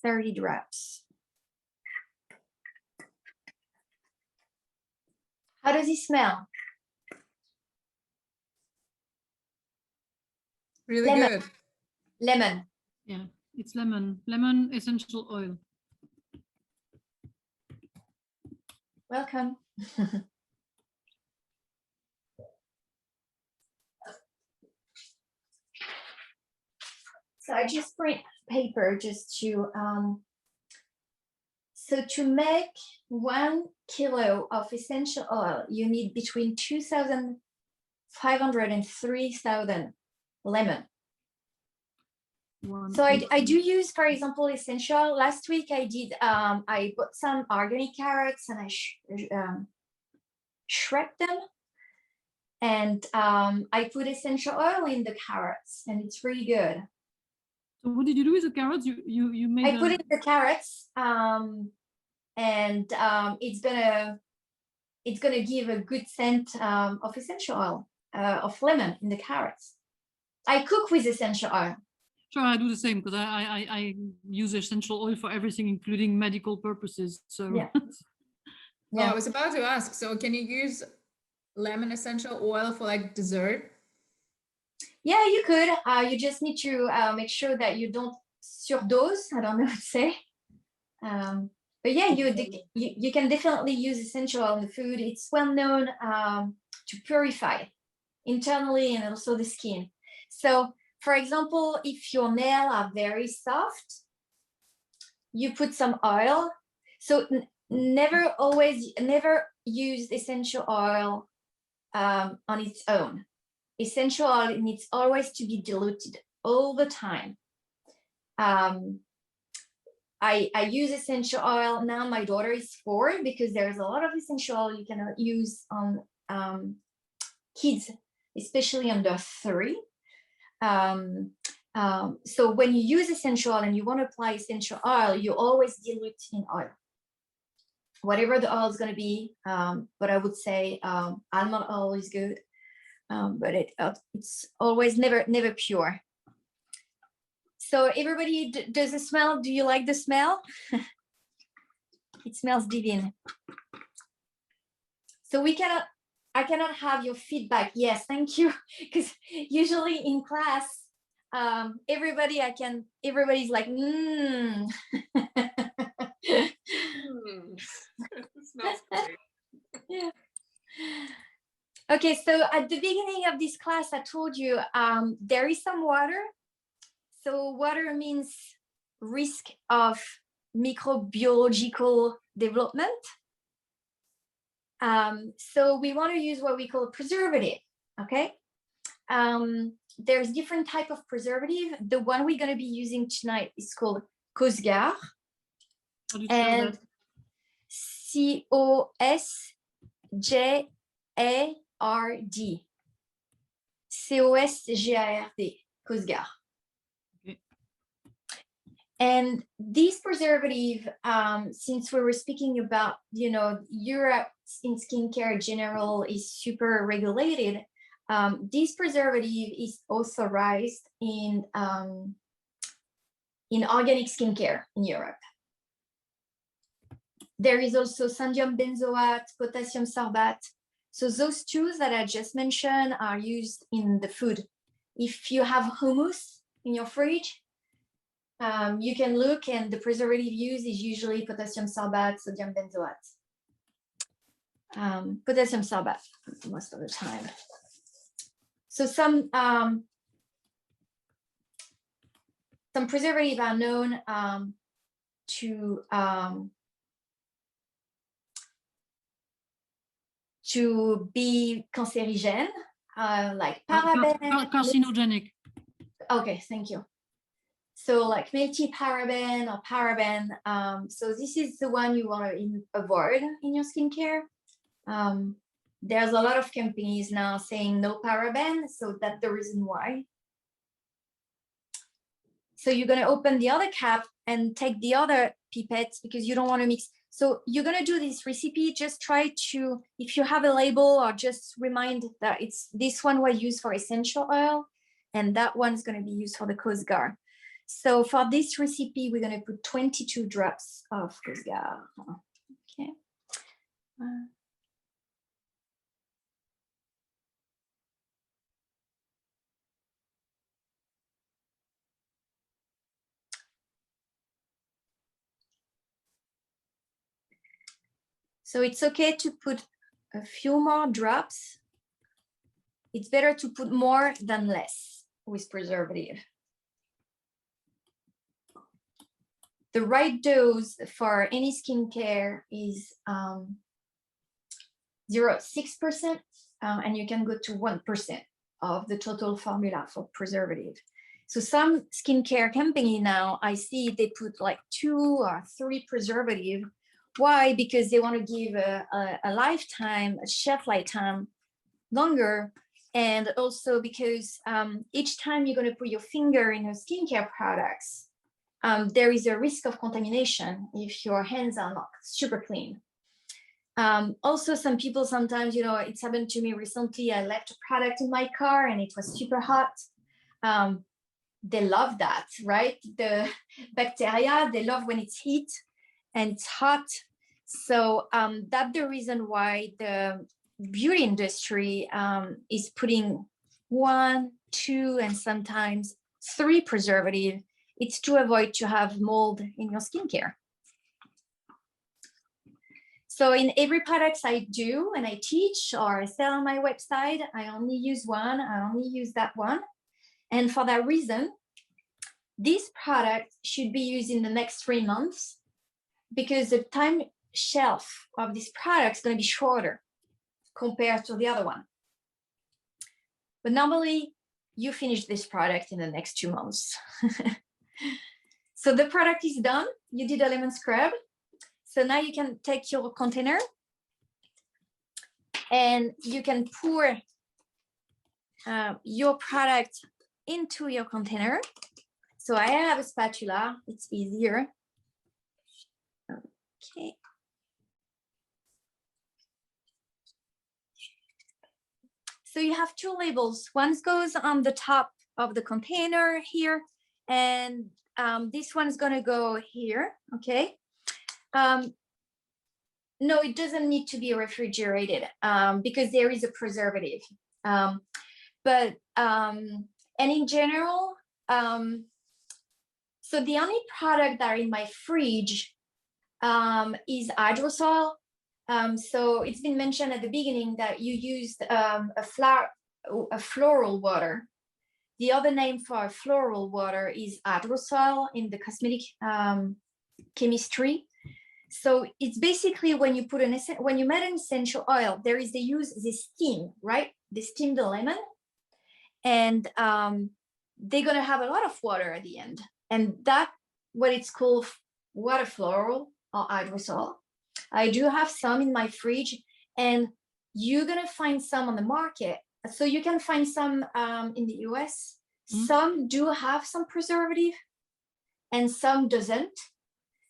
$30 drops. How does it smell? Really Lemon. good. Lemon. Yeah, it's lemon essential oil. Welcome. So I just print paper just to, so to make 1 kilo of essential oil, you need between 2,500 and 3,000 lemon. So I do use, for example, essential. Last week I did, I bought some organic carrots and I shred them. And I put essential oil in the carrots and it's really good. So what did you do with the carrots? You made I put in the carrots and it's gonna it's going to give a good scent of essential oil, of lemon in the carrots. I cook with essential oil. Sure, I do the same because I use essential oil for everything, including medical purposes. So Yeah. Yeah, I was about to ask. So can you use lemon essential oil for like dessert? Yeah, you could. You just need to make sure that you don't surdose. I don't know what to say. But yeah, you can definitely use essential oil in the food. It's well known to purify internally and also the skin. So, for example, if your nails are very soft, you put some oil. So never use essential oil on its own. Essential oil needs always to be diluted all the time. I use essential oil now. My daughter is 4 because there's a lot of essential oil you cannot use on kids, especially under 3. So when you use essential oil and you want to apply essential oil, you always dilute in oil, whatever the oil is going to be. But I would say almond oil is good, but it's always never pure. So everybody, does it smell? Do you like the smell? It smells divine. So I cannot have your feedback. Yes, thank you. Because usually in class, everybody's like, It smells great. Yeah. Okay, so at the beginning of this class, I told you there is some water. So water means risk of microbiological development. So we want to use what we call a preservative, okay? There's different type of preservative. The one we're going to be using tonight is called Cosgard. And COSGARD. COSGARD, Cosgard. And this preservative, since we were speaking about, Europe in skincare in general is super regulated, this preservative is authorized in organic skincare in Europe. There is also sodium benzoate, potassium sorbate. So those 2 that I just mentioned are used in the food. If you have hummus in your fridge, you can look, and the preservative used is usually potassium sorbate, sodium benzoate. Potassium sorbate most of the time. So some preservatives are known to be cancerigene, like paraben. Carcinogenic. Okay, thank you. So like multi-paraben or paraben. So this is the one you want to avoid in your skincare. There's a lot of companies now saying no paraben, so that's the reason why. So you're going to open the other cap and take the other pipettes because you don't want to mix. So you're going to do this recipe. Just try to, if you have a label, or just remind that it's this one was used for essential oil and that one's going to be used for the Cosgard. So for this recipe, we're going to put 22 drops of Cosgard. Okay. So it's okay to put a few more drops. It's better to put more than less with preservative. The right dose for any skincare is 0.6%, and you can go to 1% of the total formula for preservative. So some skincare company now, I see they put like 2 or 3 preservative. Why? Because they want to give a lifetime, a shelf lifetime longer. And also because each time you're going to put your finger in your skincare products, there is a risk of contamination if your hands are not super clean. Also, some people sometimes, you know, it's happened to me recently. I left a product in my car and it was super hot. They love that, right? The bacteria, they love when it's heat and it's hot. So that's the reason why the beauty industry is putting 1, 2, and sometimes 3 preservative. It's to avoid to have mold in your skincare. So in every product I do and I teach or I sell on my website, I only use one, I only use that one. And for that reason, this product should be used in the next 3 months because the time shelf of this product is going to be shorter compared to the other one. But normally you finish this product in the next 2 months. So the product is done. You did a lemon scrub. So now you can take your container and you can pour your product into your container. So I have a spatula, it's easier. Okay. So you have 2 labels. One goes on the top of the container here, and this one's gonna go here, okay? No, it doesn't need to be refrigerated because there is a preservative. And in general, so the only product that are in my fridge is hydrosol. So it's been mentioned at the beginning that you used a floral water. The other name for a floral water is hydrosol in the cosmetic chemistry. So it's basically when you put when you made an essential oil, they use this steam, right? They steam the lemon, and they're gonna have a lot of water at the end, and that what it's called water floral or hydrosol. I do have some in my fridge, and you're gonna find some on the market. So you can find some in the US. Some do have some preservative, and some doesn't.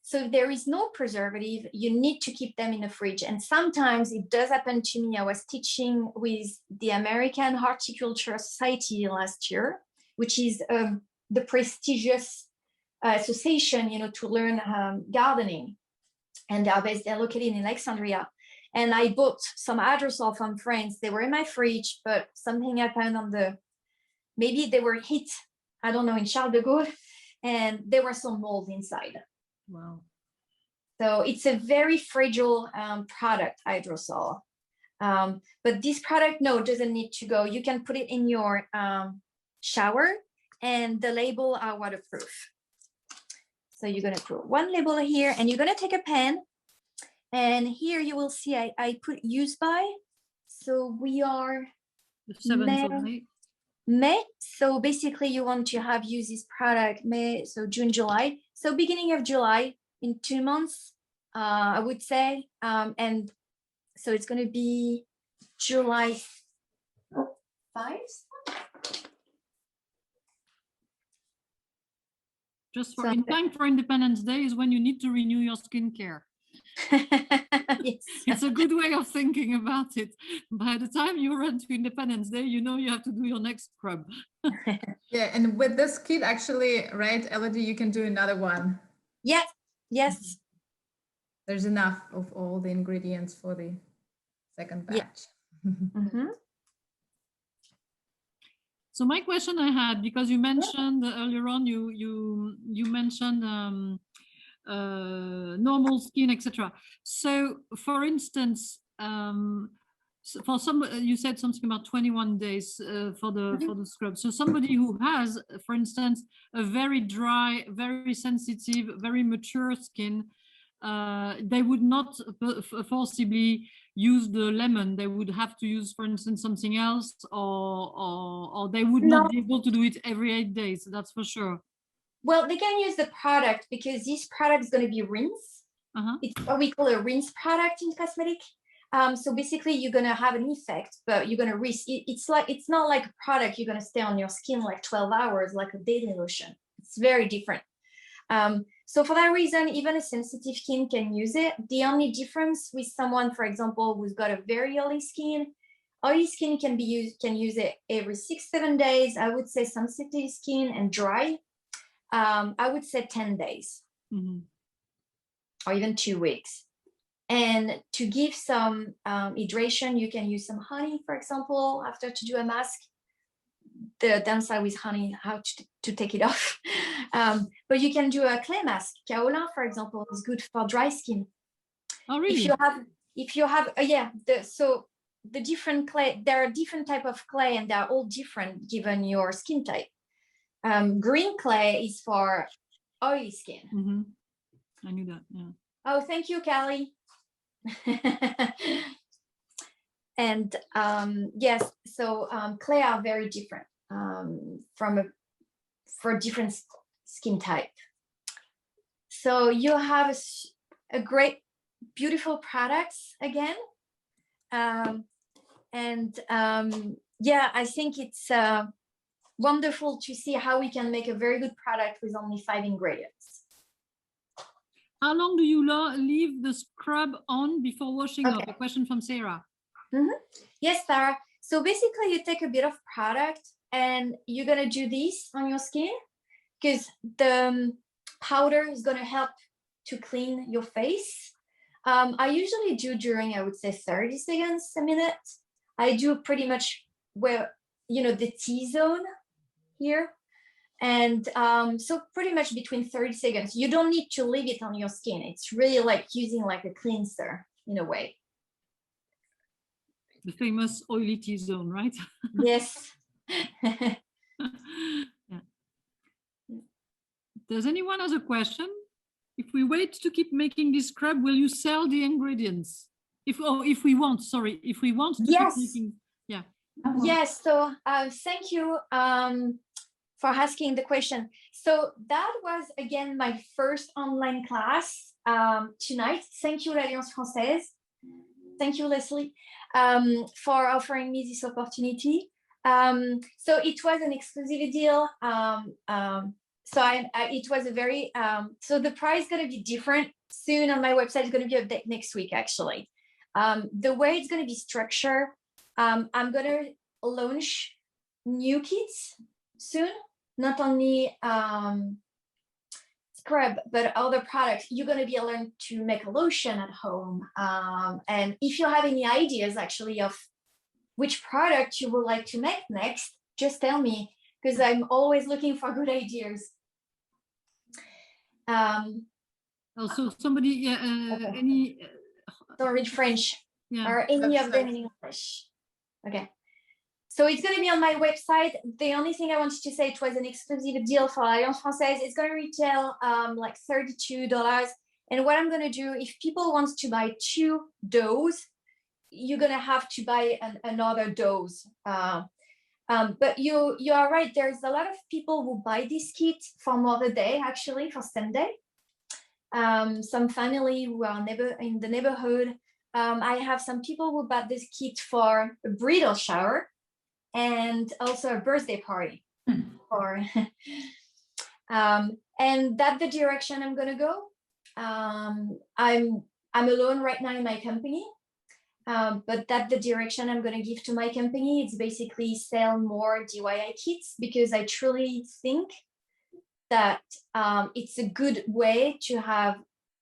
So if there is no preservative, you need to keep them in the fridge. And sometimes it does happen to me. I was teaching with the American Horticultural Society last year, which is the prestigious association, you know, to learn gardening. And they're located in Alexandria. And I bought some hydrosol from France. They were in my fridge, but something happened on maybe they were hit, I don't know, in Charles de Gaulle, and there was some mold inside. Wow. So it's a very fragile product, hydrosol. But this product, no, doesn't need to go. You can put it in your shower, and the label are waterproof. So you're gonna put one label here, and you're gonna take a pen, and here you will see I put use by. So we are The 7th of May. May. So basically you want to have used this product May, so June, July. So beginning of July, in 2 months, I would say. And so it's going to be July 5. Just for in time for Independence Day is when you need to renew your skincare. Yes. It's a good way of thinking about it. By the time you run to Independence Day, you know you have to do your next scrub. Yeah, and with this kit, actually, right, Elodie, you can do another one. Yes. Yes. There's enough of all the ingredients for the second batch. Mm-hmm. So my question I had, because you mentioned earlier on, you mentioned normal skin, etc. So, for instance, for some, you said something about 21 days for the scrub. So somebody who has, for instance, a very dry, very sensitive, very mature skin, they would not forcibly use the lemon. They would have to use, for instance, something else, or they would not be able to do it every 8 days. That's for sure. Well, they can use the product because this product is going to be rinse. It's what we call a rinse product in cosmetic. So basically, you're going to have an effect, but you're going to risk. It's not like a product you're going to stay on your skin like 12 hours, like a daily lotion. It's very different. So for that reason, even a sensitive skin can use it. The only difference with someone, for example, who's got a very oily skin can use it every 6-7 days. I would say sensitive skin and dry, I would say 10 days or even 2 weeks. And to give some hydration, you can use some honey, for example, after to do a mask. The downside with honey, how to take it off. But you can do a clay mask. Kaolin, for example, is good for dry skin. Oh, really? If you have, so the different clay, there are different type of clay and they're all different given your skin type. Green clay is for oily skin. I knew that, yeah. Oh, thank you, Cally. And yes, so clay are very different for different skin type. So you have a great, beautiful products again. Yeah, I think it's wonderful to see how we can make a very good product with only 5 ingredients. How long do you leave the scrub on before washing off? A question from Sarah. Yes, Sarah. So basically you take a bit of product and you're going to do this on your skin because the powder is going to help to clean your face. I usually do during, I would say 30 seconds, a minute. I do pretty much where, the T-zone here. And so pretty much between 30 seconds, you don't need to leave it on your skin. It's really like using like a cleanser in a way. The famous oily T-zone, right? Yes. Yeah. Does anyone have a question? If we wait to keep making this scrub, will you sell the ingredients? If we want to yes. keep making, yeah. Yes, so thank you for asking the question. So that was again my first online class tonight. Thank you, L'Alliance Française. Thank you, Leslie, for offering me this opportunity. So it was an exclusive deal. So it was a very, so the price is going to be different soon on my website. It's going to be updated next week, actually. The way it's going to be structured, I'm going to launch new kits soon, not only scrub, but other products. You're going to be able to make a lotion at home. And if you have any ideas actually of which product you would like to make next, just tell me, because I'm always looking for good ideas. Also somebody, any... Don't read French or any of them in English. Okay. So it's going to be on my website. The only thing I wanted to say, it was an exclusive deal for Alliance Française. It's going to retail like $32. And what I'm going to do, if people want to buy 2 doses, you're going to have to buy another dose. But you are right. There's a lot of people who buy this kit for Mother's Day, actually, for Sunday. Some family who are in the neighborhood. I have some people who bought this kit for a bridal shower and also a birthday party. And that's the direction I'm going to go. I'm alone right now in my company. But that's the direction I'm going to give to my company. It's basically sell more DIY kits because I truly think that it's a good way to have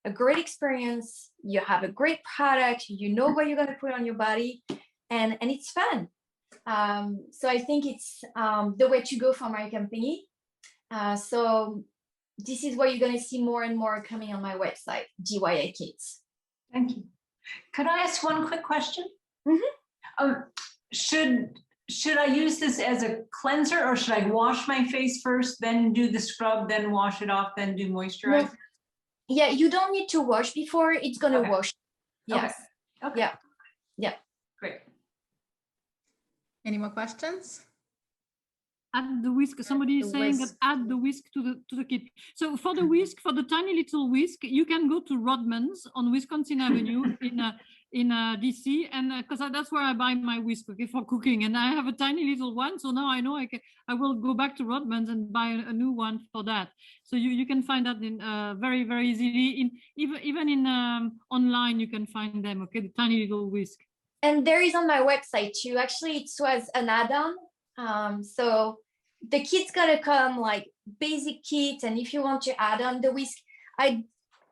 a great experience. You have a great product, you know what you're going to put on your body, and it's fun. So I think it's the way to go for my company. So this is what you're going to see more and more coming on my website, DIY kits. Thank you. Could I ask one quick question? Should I use this as a cleanser, or should I wash my face first, then do the scrub, then wash it off, then do moisturize? Yeah, you don't need to wash before it's going to wash. Yes. Okay. Yeah. Great. Any more questions? Add the whisk. Somebody is saying that add the whisk to the kit. So for the whisk, for the tiny little whisk, you can go to Rodman's on Wisconsin Avenue in DC, and because that's where I buy my whisk, okay, for cooking. And I have a tiny little one, so now I know I will go back to Rodman's and buy a new one for that. So you can find that in very, very easily in even in online. You can find them, okay, the tiny little whisk. And there is on my website too. Actually, it was an add-on. So the kit's gonna come like basic kit, and if you want to add on the whisk,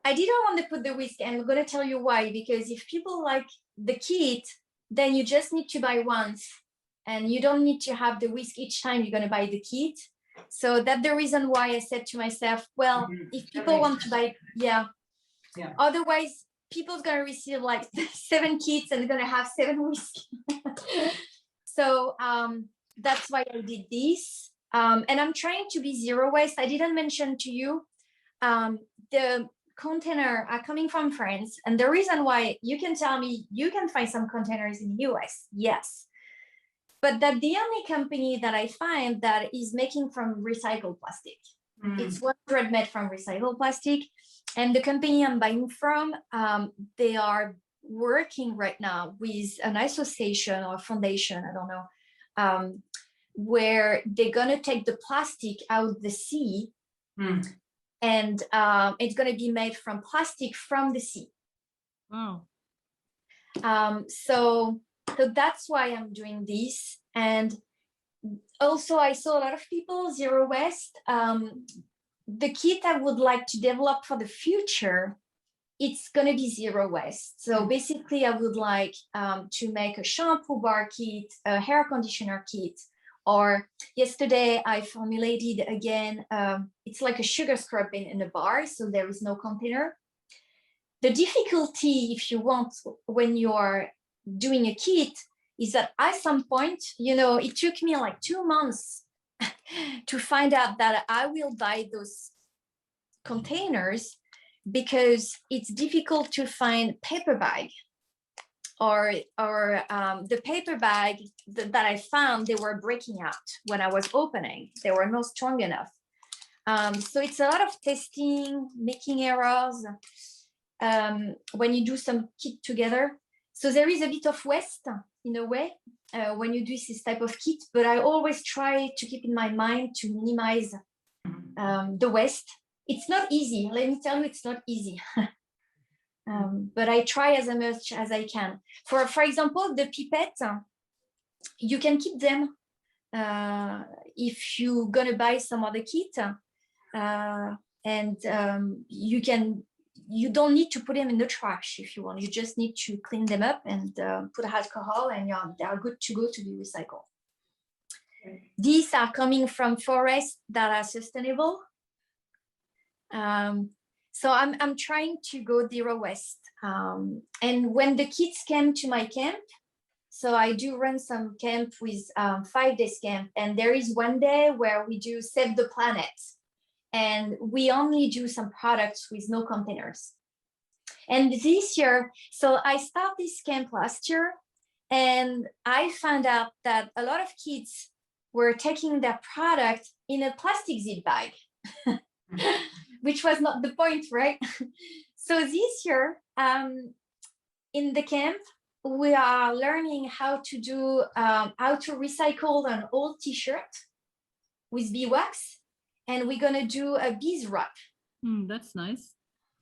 I didn't want to put the whisk, and I'm gonna tell you why. Because if people like the kit, then you just need to buy once, and you don't need to have the whisk each time you're gonna buy the kit. So that's the reason why I said to myself, well, if people want to buy, yeah. Otherwise, people's gonna receive like 7 kits and they're gonna have 7 whisks. So that's why I did this. And I'm trying to be zero waste. I didn't mention to you, the container are coming from France. And the reason why, you can tell me you can find some containers in the US, yes. But that the only company that I find that is making from recycled plastic. It's 100 made from recycled plastic. And the company I'm buying from, they are working right now with an association or foundation, I don't know, where they're gonna take the plastic out of the sea, and it's gonna be made from plastic from the sea. Wow. So that's why I'm doing this. And also I saw a lot of people zero waste. The kit I would like to develop for the future, it's going to be zero waste. So basically I would like to make a shampoo bar kit, a hair conditioner kit, or yesterday I formulated again, it's like a sugar scrub in a bar, so there is no container. The difficulty, if you want, when you are doing a kit, is that at some point, you know, it took me like 2 months to find out that I will buy those containers, because it's difficult to find paper bag, or the paper bag that I found, they were breaking out when I was opening. They were not strong enough. So it's a lot of testing, making errors when you do some kit together. So there is a bit of waste in a way when you do this type of kit, but I always try to keep in my mind to minimize the waste. It's not easy, let me tell you, it's not easy. But I try as much as I can. For example, the pipette, you can keep them if you're gonna buy some other kit, and you don't need to put them in the trash if you want. You just need to clean them up and put alcohol, and they are good to go to be recycled. These are coming from forests that are sustainable. So I'm trying to go zero waste. And when the kids came to my camp, so I do run some camp with 5 days camp, and there is one day where we do Save the Planet, and we only do some products with no containers. And this year, so I started this camp last year, and I found out that a lot of kids were taking their product in a plastic zip bag, which was not the point, right? So this year, in the camp, we are learning how to recycle an old t-shirt with beeswax, and we're gonna do a bees wrap. That's nice.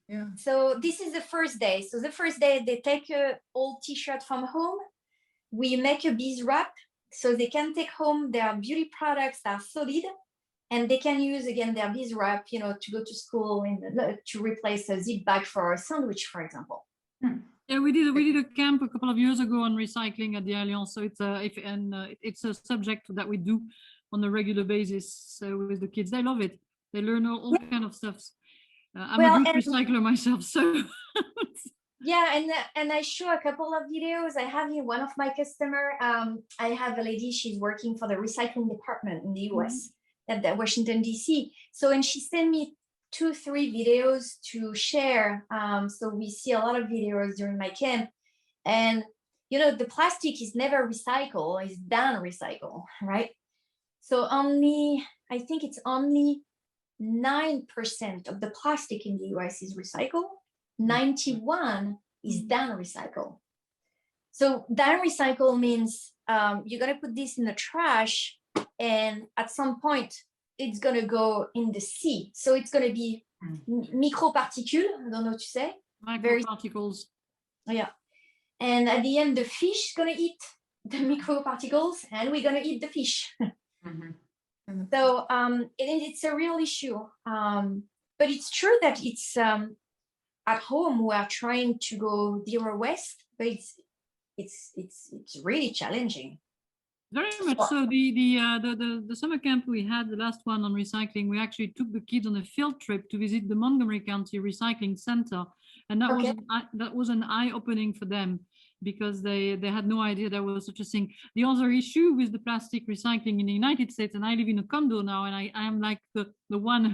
Yeah. So this is the first day. So the first day they take an old t-shirt from home. We make a bees wrap so they can take home their beauty products that are solid, and they can use again their bees wrap, you know, to go to school and to replace a zip bag for a sandwich, for example. Yeah, we did a camp a couple of years ago on recycling at the Alliance. So it's a subject that we do on a regular basis with the kids. They love it. They learn all kind of stuff. I'm a good recycler myself, so. Yeah, and I show a couple of videos. I have here one of my customer. I have a lady, she's working for the recycling department in the US at the Washington, DC. So, and she sent me 2-3 videos to share. So we see a lot of videos during my camp. And, you know, the plastic is never recycled, it's done recycle, right? So I think it's only 9% of the plastic in the US is recycled. 91 is done recycle. So dye and recycle means you're gonna put this in the trash, and at some point it's gonna go in the sea. So it's gonna be microparticules. I don't know what you say. Microparticles. Yeah. And at the end, the fish is gonna eat the microparticles, and we're gonna eat the fish. So it's a real issue. But it's true that it's at home we are trying to go zero waste, but it's really challenging. Very much so. The summer camp we had, the last one on recycling, we actually took the kids on a field trip to visit the Montgomery County Recycling Center, and that was an eye-opening for them, because they had no idea there was such a thing. The other issue with the plastic recycling in the United States, and I live in a condo now, and I am like the one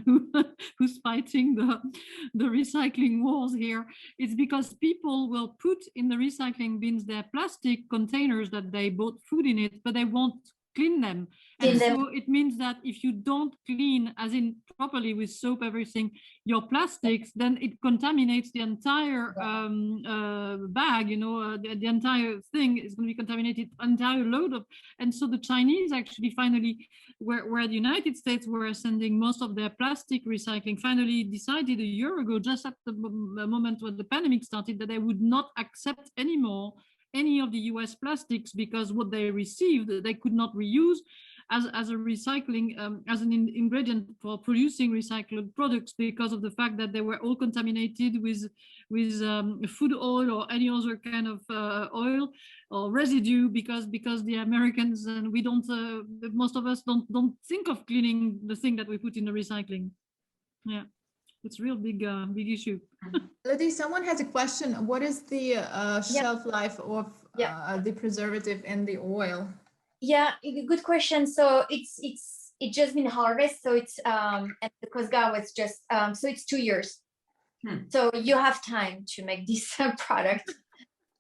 who's fighting the recycling wars here. It's because people will put in the recycling bins their plastic containers that they bought food in it, but they won't clean them. And so it means that if you don't clean, as in properly with soap, everything, your plastics, then it contaminates the entire bag, the entire thing is going to be contaminated, entire load of. And so the Chinese actually finally, where the United States were sending most of their plastic recycling, finally decided a year ago, just at the moment when the pandemic started, that they would not accept anymore any of the US plastics, because what they received they could not reuse as a recycling, as an ingredient for producing recycled products, because of the fact that they were all contaminated with food oil or any other kind of oil or residue, because the Americans and we don't, most of us don't think of cleaning the thing that we put in the recycling. Yeah. It's a real big issue. Elodie, someone has a question. What is the shelf life of the preservative and the oil? Yeah, good question. So it's just been harvested. So it's and the Coast Guard was just so it's 2 years. So you have time to make this product.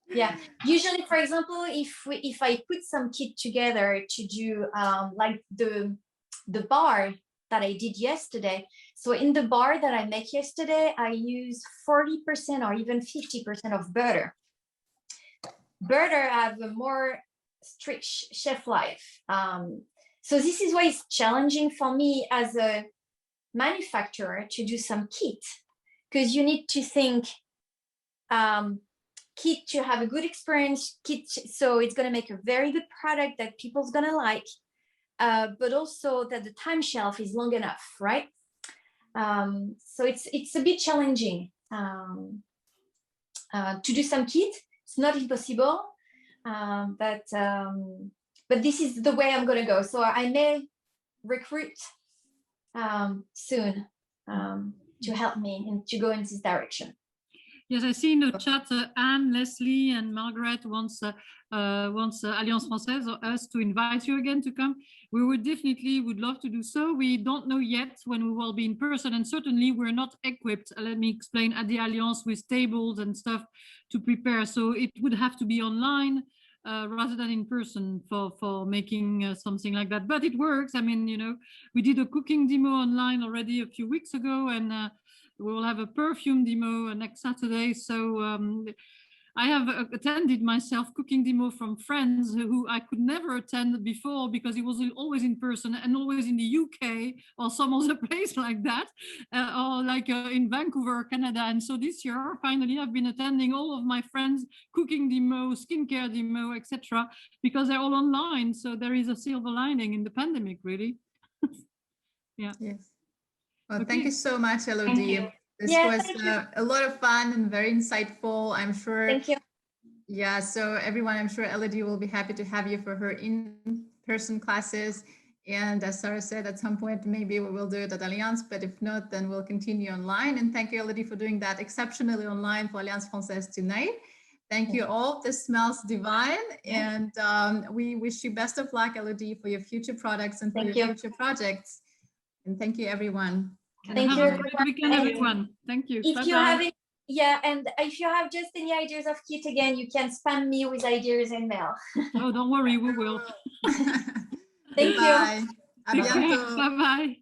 Yeah. Usually, for example, if I put some kit together to do like the bar that I did yesterday. So in the bar that I make yesterday, I use 40% or even 50% of butter. Butter have a more strict shelf life. So this is why it's challenging for me as a manufacturer to do some kit, because you need to think kit to have a good experience, kit so it's going to make a very good product that people's going to like. But also that the time shelf is long enough, right? So it's a bit challenging to do some kit. It's not impossible, but this is the way I'm going to go. So I may recruit soon to help me and to go in this direction. Yes, I see in the chat Anne, Leslie, and Margaret wants Alliance Française or us to invite you again to come. We would love to do so. We don't know yet when we will be in person, and certainly we're not equipped, let me explain, at the Alliance with tables and stuff to prepare. So it would have to be online rather than in person for making something like that. But it works. I mean, we did a cooking demo online already a few weeks ago, and we will have a perfume demo next Saturday. So I have attended myself cooking demo from friends who I could never attend before, because it was always in person and always in the UK or some other place like that, or like in Vancouver, Canada. And so this year, finally, I've been attending all of my friends' cooking demo, skincare demo, etc., because they're all online. So there is a silver lining in the pandemic, really. Yeah. Yes. Well, Okay. thank you so much, Elodie. This was a lot of fun and very insightful, I'm sure. Thank you. Yeah, so everyone, I'm sure Elodie will be happy to have you for her in-person classes. And as Sarah said, at some point, maybe we will do it at Alliance, but if not, then we'll continue online. And thank you, Elodie, for doing that exceptionally online for Alliance Française tonight. Thank you all. This smells divine. And we wish you best of luck, Elodie, for your future products and for your future projects. And thank you, everyone. Thank you. Have a great weekend, everyone. Thank you. If you have it, and if you have just any ideas of kit again, you can spam me with ideas in mail. Oh, don't worry, we will. Thank you. Bye. À bientôt. Bye-bye.